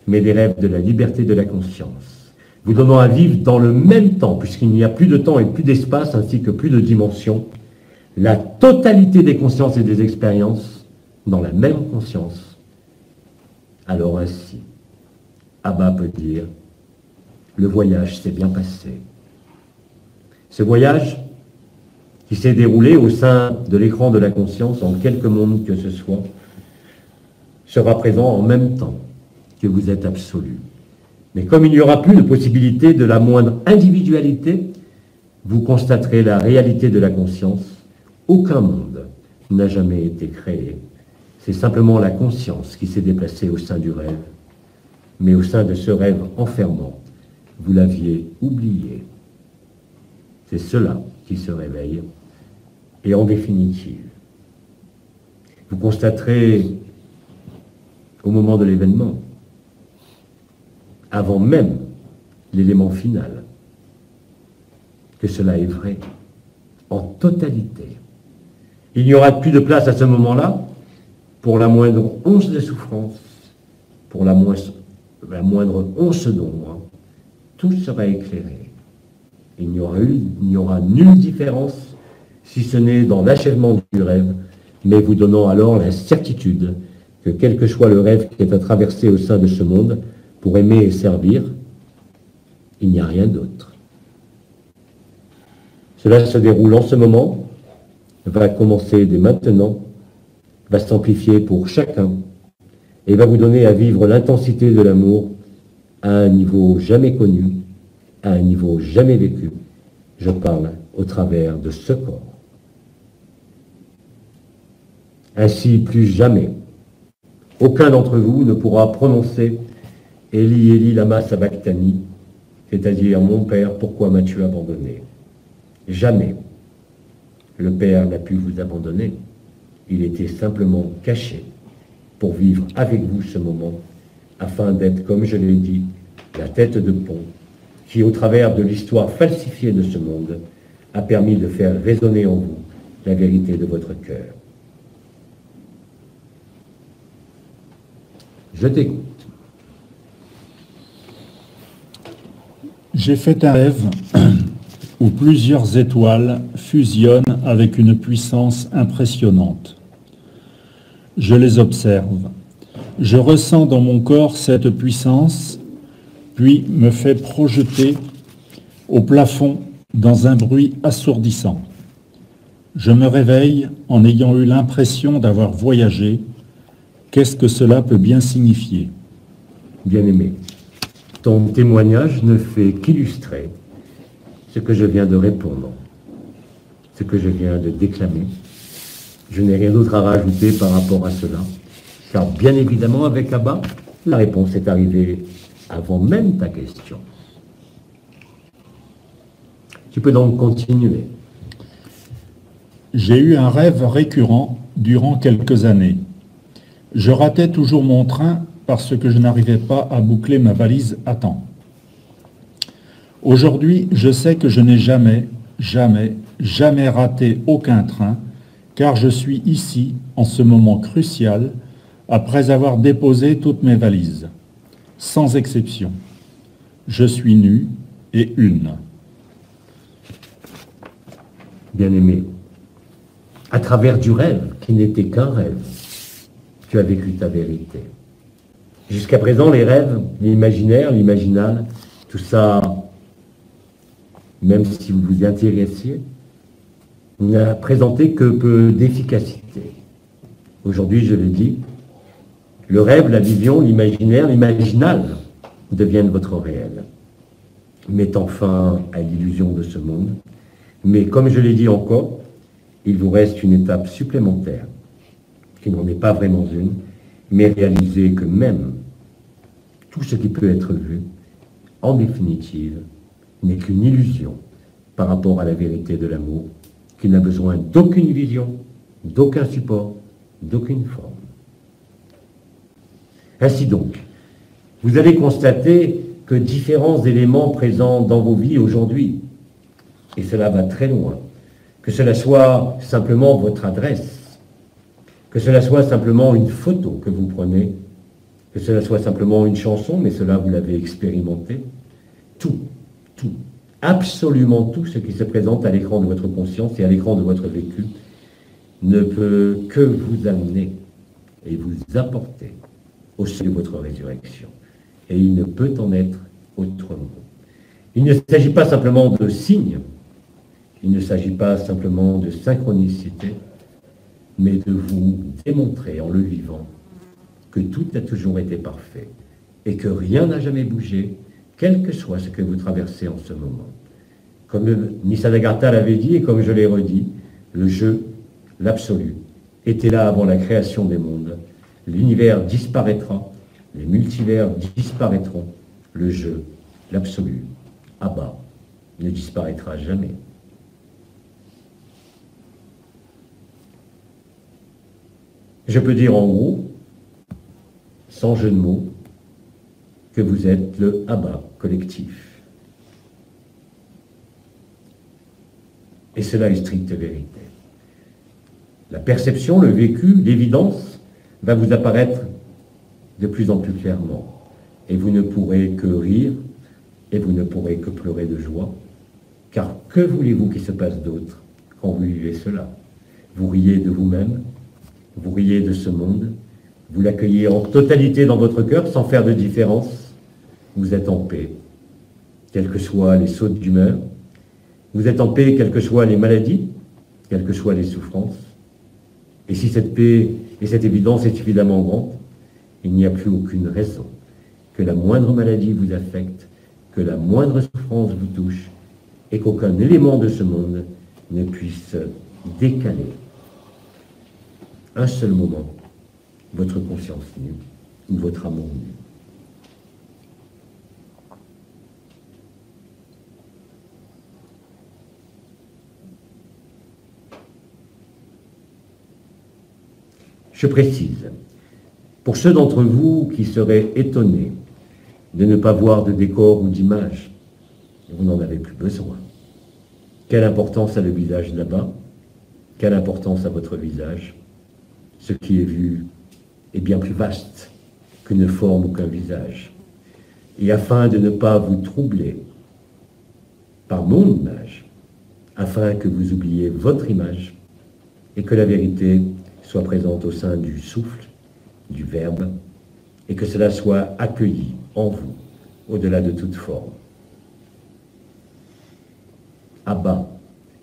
mais des rêves de la liberté de la conscience, vous donnant à vivre dans le même temps, puisqu'il n'y a plus de temps et plus d'espace, ainsi que plus de dimensions, la totalité des consciences et des expériences dans la même conscience. Alors ainsi, Abba peut dire, le voyage s'est bien passé. Ce voyage, qui s'est déroulé au sein de l'écran de la conscience en quelque monde que ce soit, sera présent en même temps que vous êtes absolu. Mais comme il n'y aura plus de possibilité de la moindre individualité, vous constaterez la réalité de la conscience. Aucun monde n'a jamais été créé. C'est simplement la conscience qui s'est déplacée au sein du rêve. Mais au sein de ce rêve enfermant, vous l'aviez oublié. C'est cela qui se réveille. Et en définitive, vous constaterez au moment de l'événement, avant même l'élément final, que cela est vrai, en totalité. Il n'y aura plus de place à ce moment-là pour la moindre once de souffrance, pour la moindre once d'ombre. Tout sera éclairé. Il n'y aura nulle différence, si ce n'est dans l'achèvement du rêve, mais vous donnant alors la certitude que quel que soit le rêve qui est à traverser au sein de ce monde, pour aimer et servir, il n'y a rien d'autre. Cela se déroule en ce moment, va commencer dès maintenant, va s'amplifier pour chacun, et va vous donner à vivre l'intensité de l'amour à un niveau jamais connu, à un niveau jamais vécu. Je parle au travers de ce corps. Ainsi, plus jamais, aucun d'entre vous ne pourra prononcer « Eli, Eli, lama sabachthani », c'est-à-dire « Mon Père, pourquoi m'as-tu abandonné ?» Jamais le Père n'a pu vous abandonner. Il était simplement caché pour vivre avec vous ce moment, afin d'être, comme je l'ai dit, la tête de pont qui, au travers de l'histoire falsifiée de ce monde, a permis de faire résonner en vous la vérité de votre cœur. Je t'écoute. J'ai fait un rêve où plusieurs étoiles fusionnent avec une puissance impressionnante. Je les observe. Je ressens dans mon corps cette puissance, puis me fais projeter au plafond dans un bruit assourdissant. Je me réveille en ayant eu l'impression d'avoir voyagé. Qu'est-ce que cela peut bien signifier? Bien-aimé, ton témoignage ne fait qu'illustrer ce que je viens de répondre, ce que je viens de déclamer. Je n'ai rien d'autre à rajouter par rapport à cela, car bien évidemment, avec Abba, la réponse est arrivée avant même ta question. Tu peux donc continuer. J'ai eu un rêve récurrent durant quelques années. Je ratais toujours mon train parce que je n'arrivais pas à boucler ma valise à temps. Aujourd'hui, je sais que je n'ai jamais, jamais, jamais raté aucun train, car je suis ici, en ce moment crucial, après avoir déposé toutes mes valises. Sans exception. Je suis nu et une. Bien-aimé, à travers du rêve, qui n'était qu'un rêve, tu as vécu ta vérité. Jusqu'à présent, les rêves, l'imaginaire, l'imaginal, tout ça, même si vous vous y intéressiez, n'a présenté que peu d'efficacité. Aujourd'hui, je le dis, le rêve, la vision, l'imaginaire, l'imaginal deviennent votre réel, mettant fin à l'illusion de ce monde. Mais comme je l'ai dit encore, il vous reste une étape supplémentaire, qui n'en est pas vraiment une, mais réaliser que même tout ce qui peut être vu, en définitive, n'est qu'une illusion par rapport à la vérité de l'amour, qui n'a besoin d'aucune vision, d'aucun support, d'aucune forme. Ainsi donc, vous allez constater que différents éléments présents dans vos vies aujourd'hui, et cela va très loin, que cela soit simplement votre adresse, que cela soit simplement une photo que vous prenez, que cela soit simplement une chanson, mais cela vous l'avez expérimenté, tout, absolument tout ce qui se présente à l'écran de votre conscience et à l'écran de votre vécu ne peut que vous amener et vous apporter au seuil de votre résurrection. Et il ne peut en être autrement. Il ne s'agit pas simplement de signes, il ne s'agit pas simplement de synchronicité, mais de vous démontrer en le vivant que tout a toujours été parfait et que rien n'a jamais bougé, quel que soit ce que vous traversez en ce moment. Comme Nisargadatta l'avait dit et comme je l'ai redit, le jeu, l'absolu, était là avant la création des mondes. L'univers disparaîtra, les multivers disparaîtront, le jeu, l'absolu, Abba, ne disparaîtra jamais. Je peux dire en gros, sans jeu de mots, que vous êtes le Abba collectif. Et cela est stricte vérité. La perception, le vécu, l'évidence va vous apparaître de plus en plus clairement. Et vous ne pourrez que rire, et vous ne pourrez que pleurer de joie. Car que voulez-vous qu'il se passe d'autre quand vous vivez cela? Vous riez de vous-même, vous riez de ce monde, vous l'accueillez en totalité dans votre cœur sans faire de différence. Vous êtes en paix, quelles que soient les sautes d'humeur. Vous êtes en paix, quelles que soient les maladies, quelles que soient les souffrances. Et si cette paix et cette évidence est suffisamment grande, il n'y a plus aucune raison que la moindre maladie vous affecte, que la moindre souffrance vous touche, et qu'aucun élément de ce monde ne puisse décaler un seul moment votre conscience nue ou votre amour nu. Je précise, pour ceux d'entre vous qui seraient étonnés de ne pas voir de décor ou d'image, vous n'en avez plus besoin. Quelle importance a le visage là-bas? Quelle importance a votre visage? Ce qui est vu est bien plus vaste qu'une forme ou qu'un visage. Et afin de ne pas vous troubler par mon image, afin que vous oubliez votre image et que la vérité soit présente au sein du souffle, du verbe, et que cela soit accueilli en vous, au-delà de toute forme. Abba,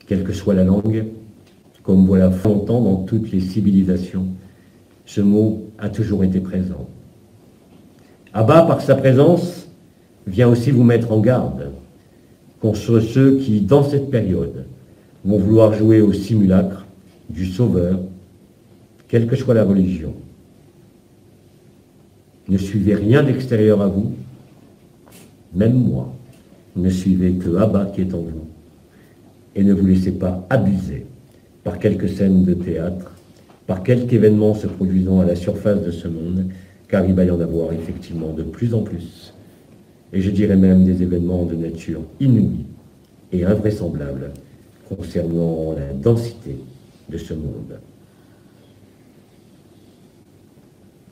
quelle que soit la langue, comme voilà longtemps dans toutes les civilisations, ce mot a toujours été présent. Abba, par sa présence, vient aussi vous mettre en garde contre ceux qui, dans cette période, vont vouloir jouer au simulacre du Sauveur, quelle que soit la religion. Ne suivez rien d'extérieur à vous, même moi. Ne suivez que Abba qui est en vous. Et ne vous laissez pas abuser par quelques scènes de théâtre, par quelques événements se produisant à la surface de ce monde, car il va y en avoir effectivement de plus en plus. et je dirais même des événements de nature inouïe et invraisemblable concernant la densité de ce monde.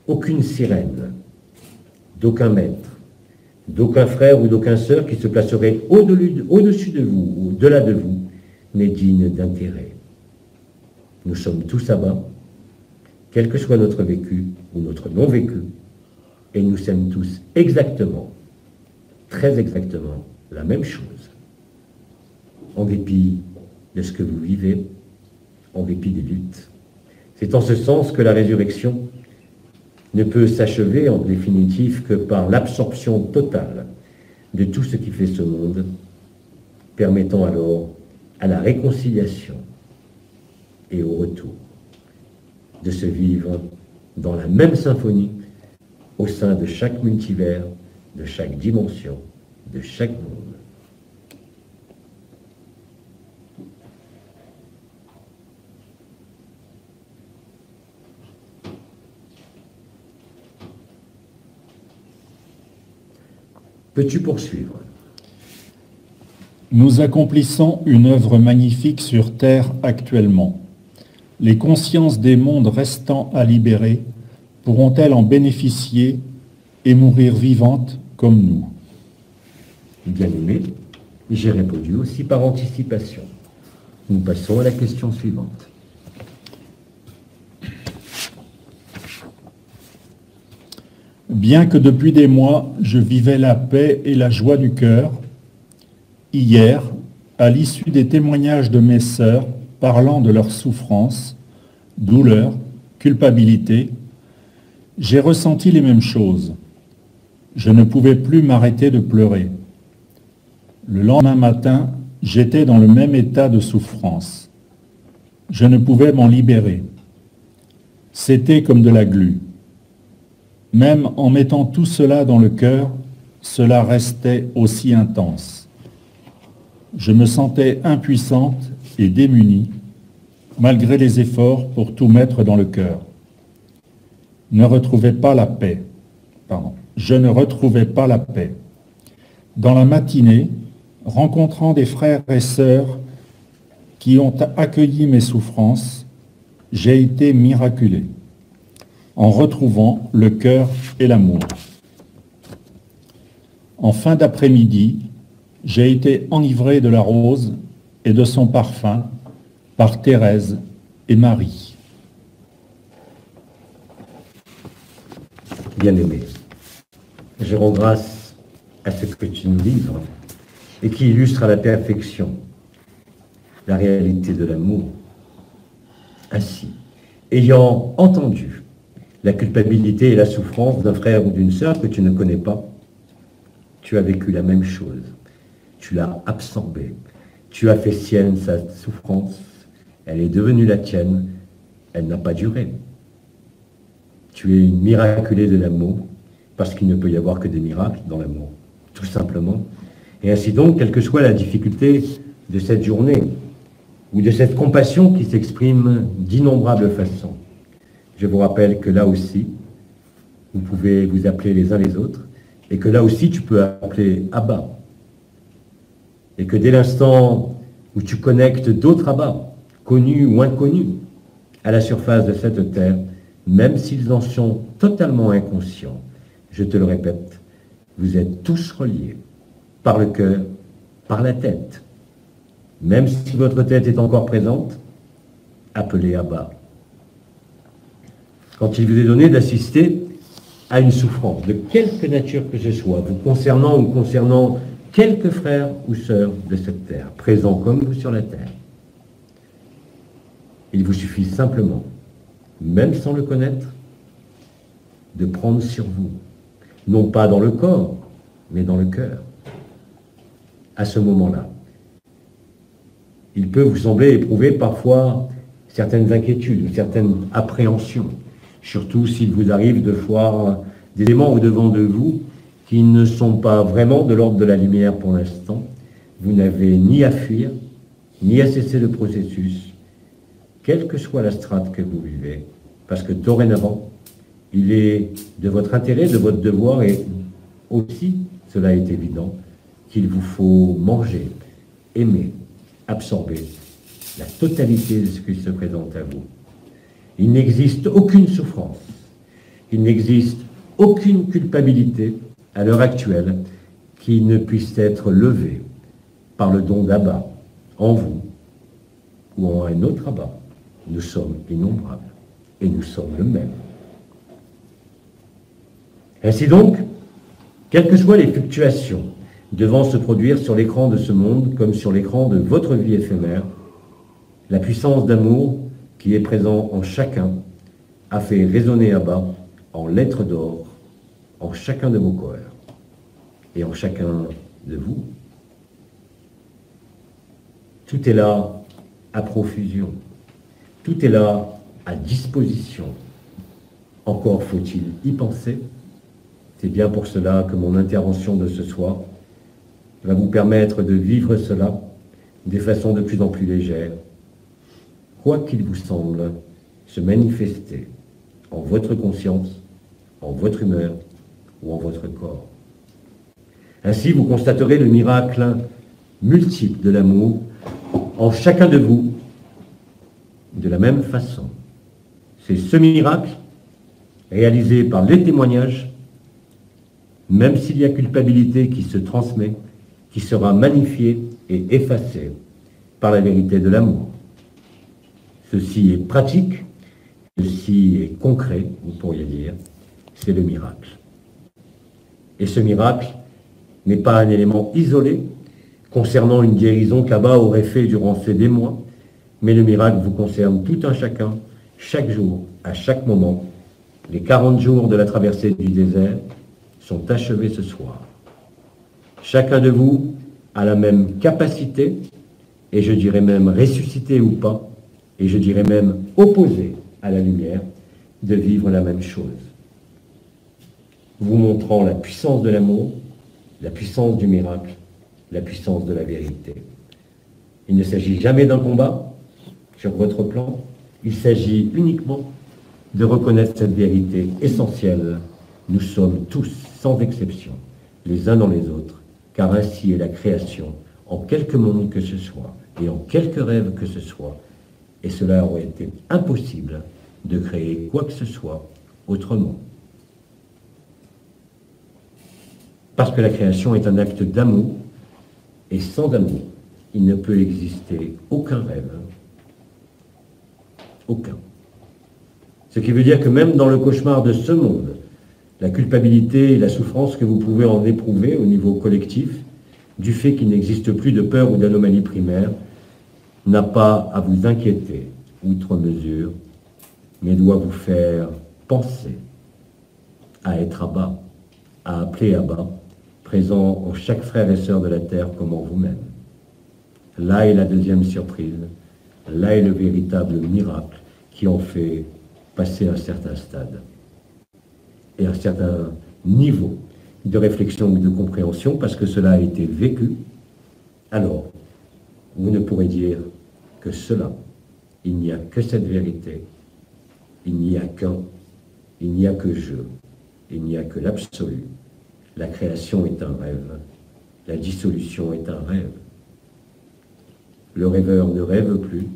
Aucune sirène, d'aucun maître, d'aucun frère ou d'aucun sœur qui se placerait au-dessus de vous ou au-delà de vous n'est digne d'intérêt. Nous sommes tous à-bas, quel que soit notre vécu ou notre non-vécu, et nous sommes tous exactement, très exactement, la même chose. En dépit de ce que vous vivez, en dépit des luttes. C'est en ce sens que la résurrection ne peut s'achever en définitive que par l'absorption totale de tout ce qui fait ce monde, permettant alors à la réconciliation et au retour de se vivre dans la même symphonie au sein de chaque multivers, de chaque dimension, de chaque monde. Peux-tu poursuivre? Nous accomplissons une œuvre magnifique sur Terre actuellement. Les consciences des mondes restants à libérer pourront-elles en bénéficier et mourir vivantes comme nous? Bien-aimé, j'ai répondu aussi par anticipation. Nous passons à la question suivante. Bien que depuis des mois, je vivais la paix et la joie du cœur, hier, à l'issue des témoignages de mes sœurs parlant de leurs souffrances, douleurs, culpabilité, j'ai ressenti les mêmes choses. Je ne pouvais plus m'arrêter de pleurer. Le lendemain matin, j'étais dans le même état de souffrance. Je ne pouvais m'en libérer. C'était comme de la glu. Même en mettant tout cela dans le cœur, cela restait aussi intense. Je me sentais impuissante et démunie, malgré les efforts pour tout mettre dans le cœur. Je ne retrouvais pas la paix. Dans la matinée, rencontrant des frères et sœurs qui ont accueilli mes souffrances, j'ai été miraculé, en retrouvant le cœur et l'amour. En fin d'après-midi, j'ai été enivré de la rose et de son parfum par Thérèse et Marie. Bien-aimé, je rends grâce à ce que tu nous livres et qui illustre à la perfection la réalité de l'amour. Ainsi, ayant entendu la culpabilité et la souffrance d'un frère ou d'une sœur que tu ne connais pas, tu as vécu la même chose. Tu l'as absorbée. Tu as fait sienne sa souffrance. Elle est devenue la tienne. Elle n'a pas duré. Tu es une miraculée de l'amour, parce qu'il ne peut y avoir que des miracles dans l'amour, tout simplement. Et ainsi donc, quelle que soit la difficulté de cette journée, ou de cette compassion qui s'exprime d'innombrables façons, je vous rappelle que là aussi, vous pouvez vous appeler les uns les autres, et que là aussi, tu peux appeler Abba. Et que dès l'instant où tu connectes d'autres Abba, connus ou inconnus, à la surface de cette terre, même s'ils en sont totalement inconscients, je te le répète, vous êtes tous reliés par le cœur, par la tête. Même si votre tête est encore présente, appelez Abba. Quand il vous est donné d'assister à une souffrance, de quelque nature que ce soit, vous concernant ou concernant quelques frères ou sœurs de cette terre, présents comme vous sur la terre, il vous suffit simplement, même sans le connaître, de prendre sur vous, non pas dans le corps, mais dans le cœur. À ce moment-là, il peut vous sembler éprouver parfois certaines inquiétudes, certaines appréhensions, surtout s'il vous arrive de voir des éléments au-devant de vous qui ne sont pas vraiment de l'ordre de la lumière pour l'instant. Vous n'avez ni à fuir, ni à cesser le processus, quelle que soit la strate que vous vivez, parce que dorénavant, il est de votre intérêt, de votre devoir et aussi cela est évident, qu'il vous faut manger, aimer, absorber la totalité de ce qui se présente à vous. Il n'existe aucune souffrance, il n'existe aucune culpabilité à l'heure actuelle qui ne puisse être levée par le don d'Abba en vous ou en un autre Abba. Nous sommes innombrables et nous sommes le même. Ainsi donc, quelles que soient les fluctuations devant se produire sur l'écran de ce monde comme sur l'écran de votre vie éphémère, la puissance d'amour qui est présent en chacun a fait résonner Abba en lettres d'or en chacun de vos corps et en chacun de vous. Tout est là à profusion, tout est là à disposition. Encore faut-il y penser. C'est bien pour cela que mon intervention de ce soir va vous permettre de vivre cela de façon de plus en plus légère, quoi qu'il vous semble se manifester en votre conscience, en votre humeur ou en votre corps. Ainsi, vous constaterez le miracle multiple de l'amour en chacun de vous de la même façon. C'est ce miracle, réalisé par les témoignages, même s'il y a culpabilité qui se transmet, qui sera magnifié et effacé par la vérité de l'amour. Ceci est pratique, ceci est concret, vous pourriez dire, c'est le miracle. Et ce miracle n'est pas un élément isolé concernant une guérison qu'Abba aurait fait durant ces des mois, mais le miracle vous concerne tout un chacun, chaque jour, à chaque moment. Les 40 jours de la traversée du désert sont achevés ce soir. Chacun de vous a la même capacité, et je dirais même ressuscité ou pas, et je dirais même opposé à la lumière, de vivre la même chose. Vous montrant la puissance de l'amour, la puissance du miracle, la puissance de la vérité. Il ne s'agit jamais d'un combat sur votre plan, il s'agit uniquement de reconnaître cette vérité essentielle. Nous sommes tous, sans exception, les uns dans les autres, car ainsi est la création, en quelque monde que ce soit, et en quelque rêve que ce soit, et cela aurait été impossible de créer quoi que ce soit autrement. Parce que la création est un acte d'amour, et sans amour, il ne peut exister aucun rêve. Aucun. Ce qui veut dire que même dans le cauchemar de ce monde, la culpabilité et la souffrance que vous pouvez en éprouver au niveau collectif, du fait qu'il n'existe plus de peur ou d'anomalie primaire, n'a pas à vous inquiéter outre mesure, mais doit vous faire penser à être Abba, à appeler Abba, présent en chaque frère et sœur de la terre comme en vous-même. Là est la deuxième surprise, là est le véritable miracle qui en fait passer un certain stade et un certain niveau de réflexion ou de compréhension, parce que cela a été vécu. Alors, vous ne pourrez dire que cela, il n'y a que cette vérité, il n'y a qu'un, il n'y a que je, il n'y a que l'absolu. La création est un rêve, la dissolution est un rêve. Le rêveur ne rêve plus,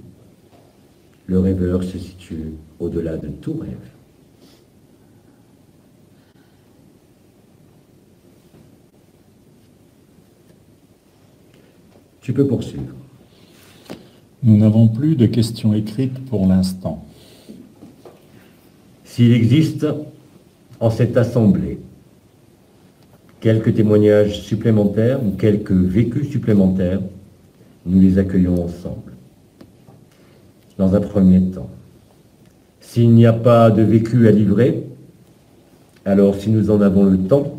le rêveur se situe au-delà de tout rêve. Tu peux poursuivre. Nous n'avons plus de questions écrites pour l'instant. S'il existe en cette assemblée quelques témoignages supplémentaires ou quelques vécus supplémentaires, nous les accueillons ensemble. Dans un premier temps, s'il n'y a pas de vécu à livrer, alors si nous en avons le temps,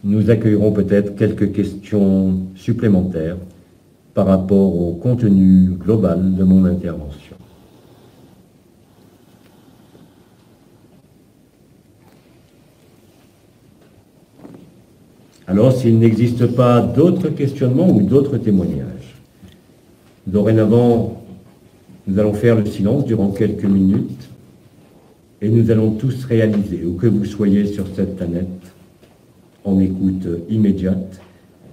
nous accueillerons peut-être quelques questions supplémentaires par rapport au contenu global de mon intervention. Alors, s'il n'existe pas d'autres questionnements ou d'autres témoignages, dorénavant, nous allons faire le silence durant quelques minutes et nous allons tous réaliser, où que vous soyez sur cette planète, en écoute immédiate,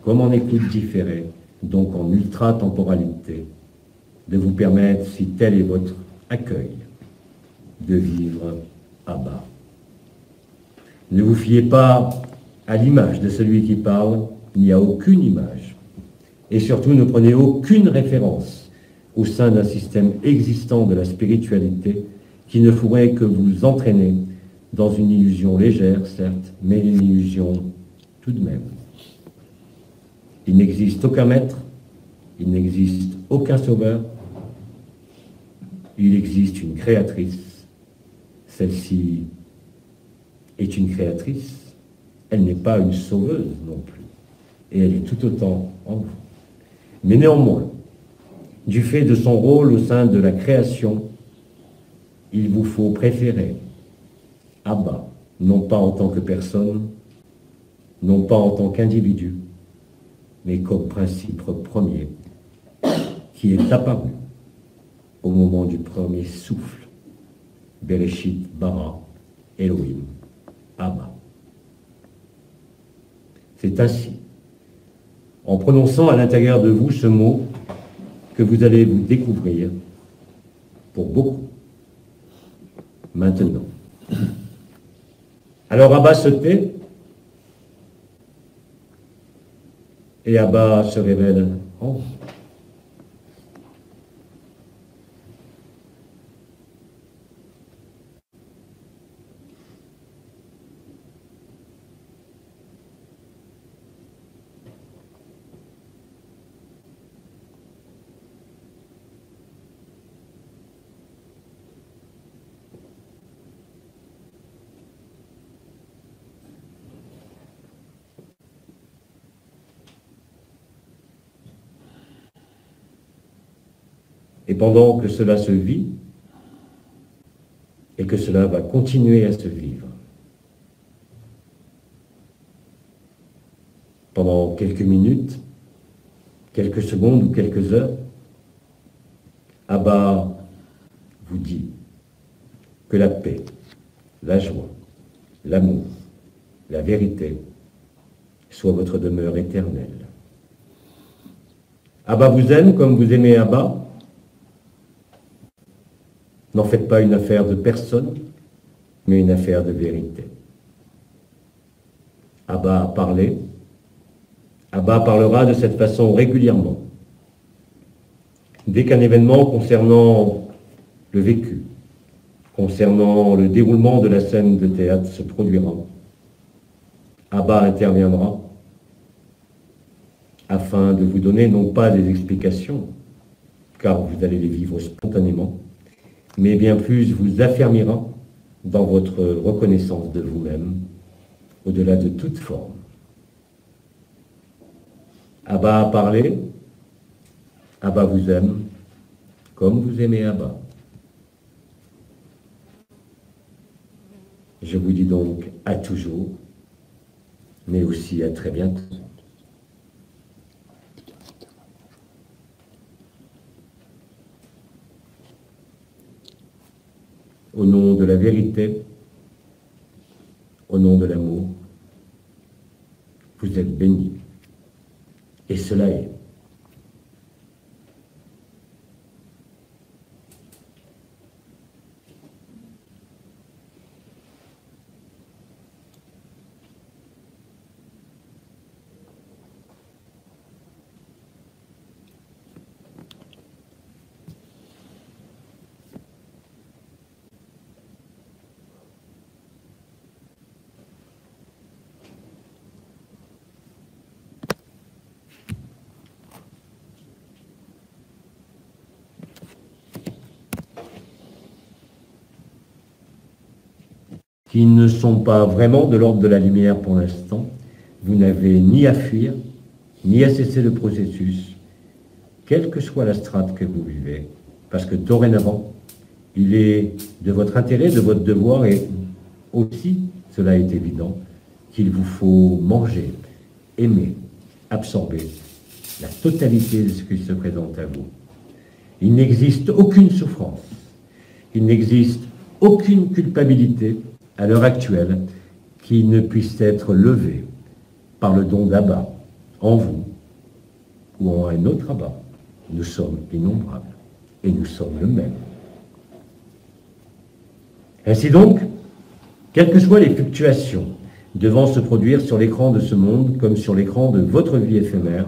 comme en écoute différée, donc en ultra-temporalité, de vous permettre, si tel est votre accueil, de vivre à bas. Ne vous fiez pas à l'image de celui qui parle, il n'y a aucune image. Et surtout, ne prenez aucune référence au sein d'un système existant de la spiritualité qui ne pourrait que vous entraîner dans une illusion légère, certes, mais une illusion tout de même. Il n'existe aucun maître, il n'existe aucun sauveur, il existe une créatrice. Celle-ci est une créatrice, elle n'est pas une sauveuse non plus, et elle est tout autant en vous. Mais néanmoins, du fait de son rôle au sein de la création, il vous faut préférer Abba, non pas en tant que personne, non pas en tant qu'individu, mais comme principe premier, qui est apparu au moment du premier souffle, Bereshit bara Elohim, Abba. C'est ainsi, en prononçant à l'intérieur de vous ce mot, que vous allez vous découvrir pour beaucoup, maintenant. Alors Abba se tait, et Abba se révèle en vous. Et pendant que cela se vit, et que cela va continuer à se vivre, pendant quelques minutes, quelques secondes ou quelques heures, Abba vous dit que la paix, la joie, l'amour, la vérité soit votre demeure éternelle. Abba vous aime comme vous aimez Abba. N'en faites pas une affaire de personne, mais une affaire de vérité. Abba a parlé. Abba parlera de cette façon régulièrement. Dès qu'un événement concernant le vécu, concernant le déroulement de la scène de théâtre se produira, Abba interviendra afin de vous donner non pas des explications, car vous allez les vivre spontanément, mais bien plus vous affermira dans votre reconnaissance de vous-même, au-delà de toute forme. Abba a parlé, Abba vous aime, comme vous aimez Abba. Je vous dis donc à toujours, mais aussi à très bientôt. Au nom de la vérité, au nom de l'amour, vous êtes bénis. Et cela est. Qui ne sont pas vraiment de l'ordre de la lumière pour l'instant, vous n'avez ni à fuir, ni à cesser le processus, quelle que soit la strate que vous vivez, parce que dorénavant, il est de votre intérêt, de votre devoir, et aussi, cela est évident, qu'il vous faut manger, aimer, absorber la totalité de ce qui se présente à vous. Il n'existe aucune souffrance, il n'existe aucune culpabilité à l'heure actuelle qui ne puisse être levée par le don d'Abba, en vous ou en un autre Abba. Nous sommes innombrables et nous sommes le même. Ainsi donc, quelles que soient les fluctuations devant se produire sur l'écran de ce monde comme sur l'écran de votre vie éphémère,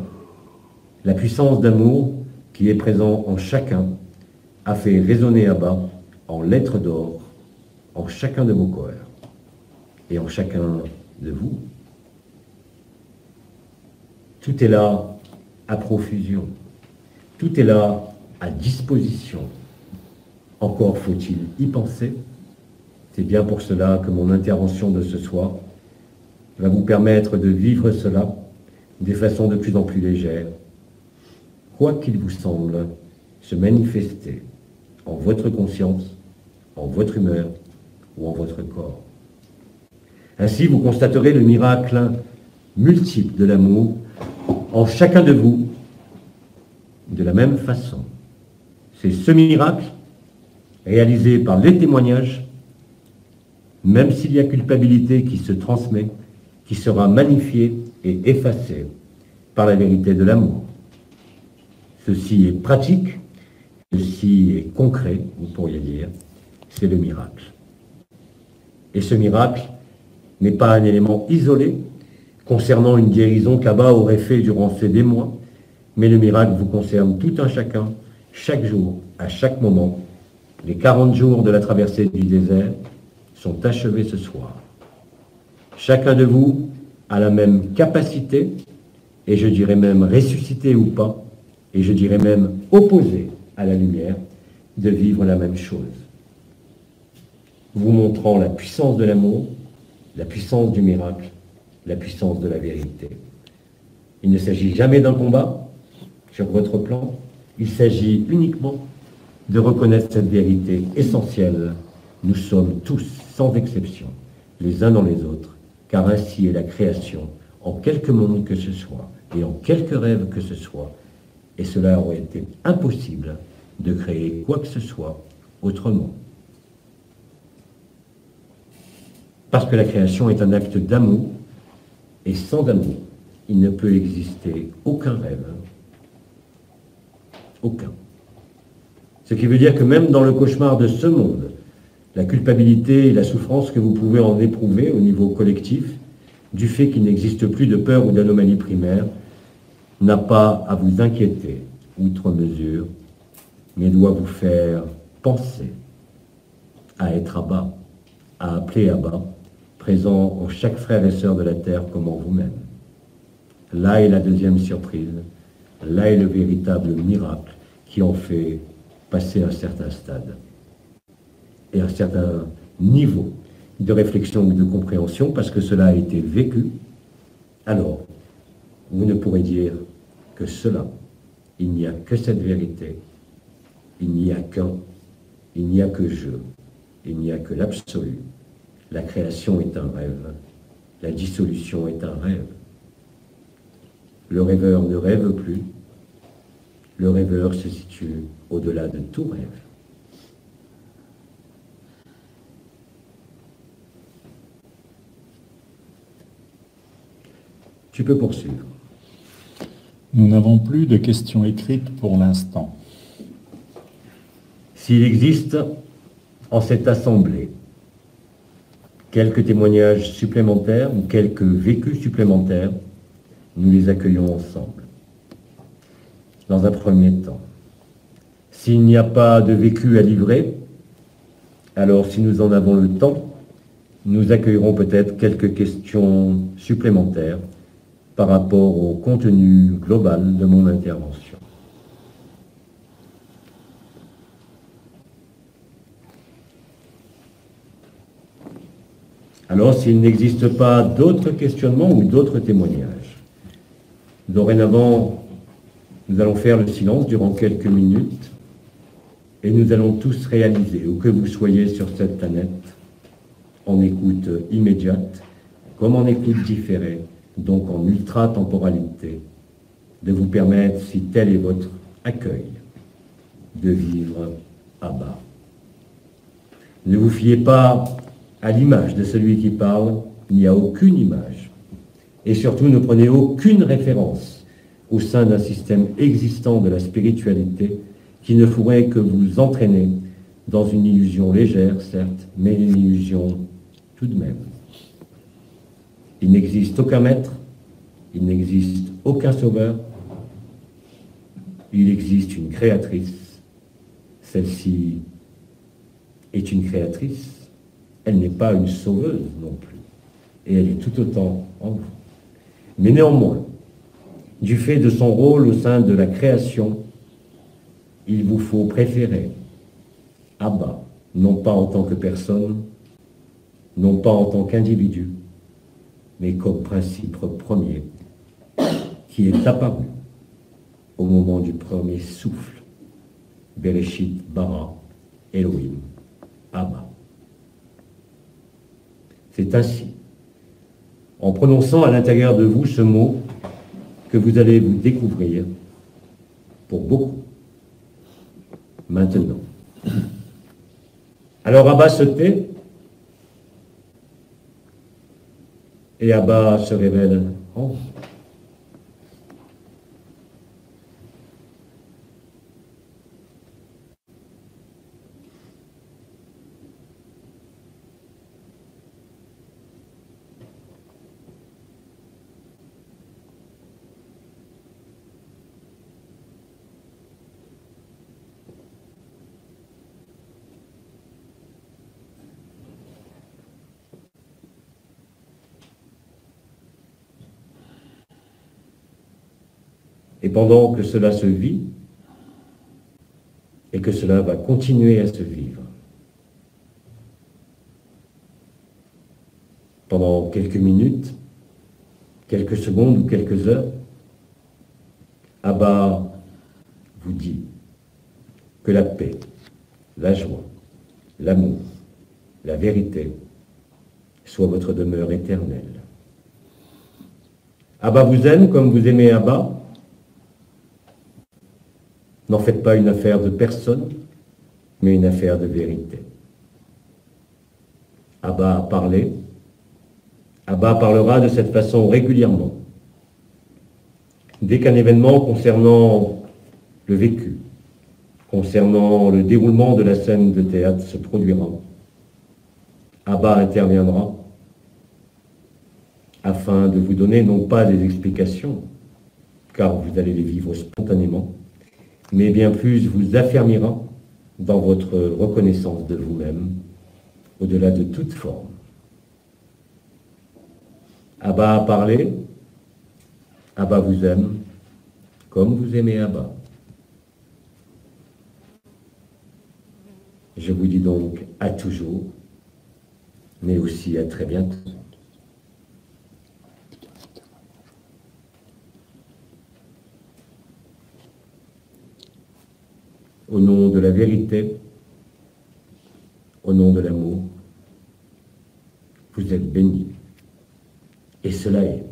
la puissance d'amour qui est présent en chacun a fait résonner Abba en lettres d'or en chacun de vos cœurs et en chacun de vous. Tout est là à profusion, tout est là à disposition. Encore faut-il y penser. C'est bien pour cela que mon intervention de ce soir va vous permettre de vivre cela de façon de plus en plus légère, quoi qu'il vous semble se manifester en votre conscience, en votre humeur ou en votre corps. Ainsi, vous constaterez le miracle multiple de l'amour en chacun de vous de la même façon. C'est ce miracle, réalisé par les témoignages, même s'il y a culpabilité qui se transmet, qui sera magnifié et effacé par la vérité de l'amour. Ceci est pratique, ceci est concret, vous pourriez dire, c'est le miracle. Et ce miracle n'est pas un élément isolé concernant une guérison qu'Abba aurait fait durant ces mois, mais le miracle vous concerne tout un chacun, chaque jour, à chaque moment. Les 40 jours de la traversée du désert sont achevés ce soir. Chacun de vous a la même capacité, et je dirais même ressuscité ou pas, et je dirais même opposé à la lumière, de vivre la même chose. Vous montrant la puissance de l'amour, la puissance du miracle, la puissance de la vérité. Il ne s'agit jamais d'un combat sur votre plan, il s'agit uniquement de reconnaître cette vérité essentielle. Nous sommes tous, sans exception, les uns dans les autres, car ainsi est la création, en quelque monde que ce soit, et en quelque rêve que ce soit, et cela aurait été impossible de créer quoi que ce soit autrement. Parce que la création est un acte d'amour, et sans amour, il ne peut exister aucun rêve. Aucun. Ce qui veut dire que même dans le cauchemar de ce monde, la culpabilité et la souffrance que vous pouvez en éprouver au niveau collectif, du fait qu'il n'existe plus de peur ou d'anomalie primaire, n'a pas à vous inquiéter outre mesure, mais doit vous faire penser à être Abba, à appeler Abba, présent en chaque frère et sœur de la terre comme en vous-même. Là est la deuxième surprise, là est le véritable miracle qui en fait passer un certain stade et un certain niveau de réflexion ou de compréhension, parce que cela a été vécu. Alors, vous ne pourrez dire que cela. Il n'y a que cette vérité. Il n'y a qu'un. Il n'y a que je. Il n'y a que l'absolu. La création est un rêve. La dissolution est un rêve. Le rêveur ne rêve plus. Le rêveur se situe au-delà de tout rêve. Tu peux poursuivre. Nous n'avons plus de questions écrites pour l'instant. S'il existe en cette assemblée quelques témoignages supplémentaires ou quelques vécus supplémentaires, nous les accueillons ensemble. Dans un premier temps, s'il n'y a pas de vécu à livrer, alors si nous en avons le temps, nous accueillerons peut-être quelques questions supplémentaires par rapport au contenu global de mon intervention. Alors, s'il n'existe pas d'autres questionnements ou d'autres témoignages, dorénavant, nous allons faire le silence durant quelques minutes et nous allons tous réaliser, où que vous soyez sur cette planète, en écoute immédiate, comme en écoute différée, donc en ultra-temporalité, de vous permettre, si tel est votre accueil, de vivre à bas. Ne vous fiez pas à l'image de celui qui parle, il n'y a aucune image. Et surtout, ne prenez aucune référence au sein d'un système existant de la spiritualité qui ne pourrait que vous entraîner dans une illusion légère, certes, mais une illusion tout de même. Il n'existe aucun maître, il n'existe aucun sauveur, il existe une créatrice. Celle-ci est une créatrice, elle n'est pas une sauveuse non plus, et elle est tout autant en vous. Mais néanmoins, du fait de son rôle au sein de la création, il vous faut préférer Abba, non pas en tant que personne, non pas en tant qu'individu, mais comme principe premier qui est apparu au moment du premier souffle. Bereshit bara Elohim Abba. C'est ainsi, en prononçant à l'intérieur de vous ce mot, que vous allez vous découvrir pour beaucoup maintenant. Alors Abba se tait et Abba se révèle en vous. Et pendant que cela se vit, et que cela va continuer à se vivre, pendant quelques minutes, quelques secondes ou quelques heures, Abba vous dit que la paix, la joie, l'amour, la vérité soit votre demeure éternelle. Abba vous aime comme vous aimez Abba. N'en faites pas une affaire de personne, mais une affaire de vérité. Abba a parlé. Abba parlera de cette façon régulièrement. Dès qu'un événement concernant le vécu, concernant le déroulement de la scène de théâtre se produira, Abba interviendra afin de vous donner non pas des explications, car vous allez les vivre spontanément, mais bien plus vous affermira dans votre reconnaissance de vous-même, au-delà de toute forme. Abba a parlé, Abba vous aime, comme vous aimez Abba. Je vous dis donc à toujours, mais aussi à très bientôt. Au nom de la vérité, au nom de l'amour, vous êtes bénis. Et cela est.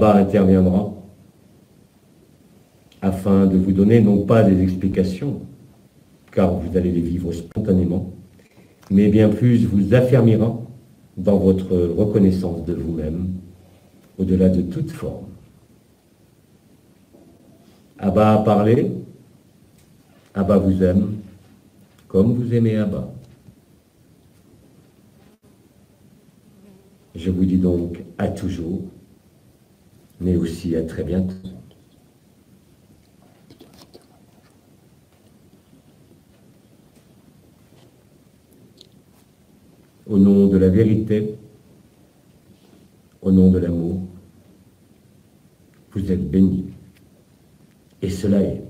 Abba interviendra afin de vous donner non pas des explications, car vous allez les vivre spontanément, mais bien plus vous affermira dans votre reconnaissance de vous-même, au-delà de toute forme. Abba a parlé, Abba vous aime, comme vous aimez Abba. Je vous dis donc à toujours, mais aussi à très bientôt. Au nom de la vérité, au nom de l'amour, vous êtes bénis. Et cela est.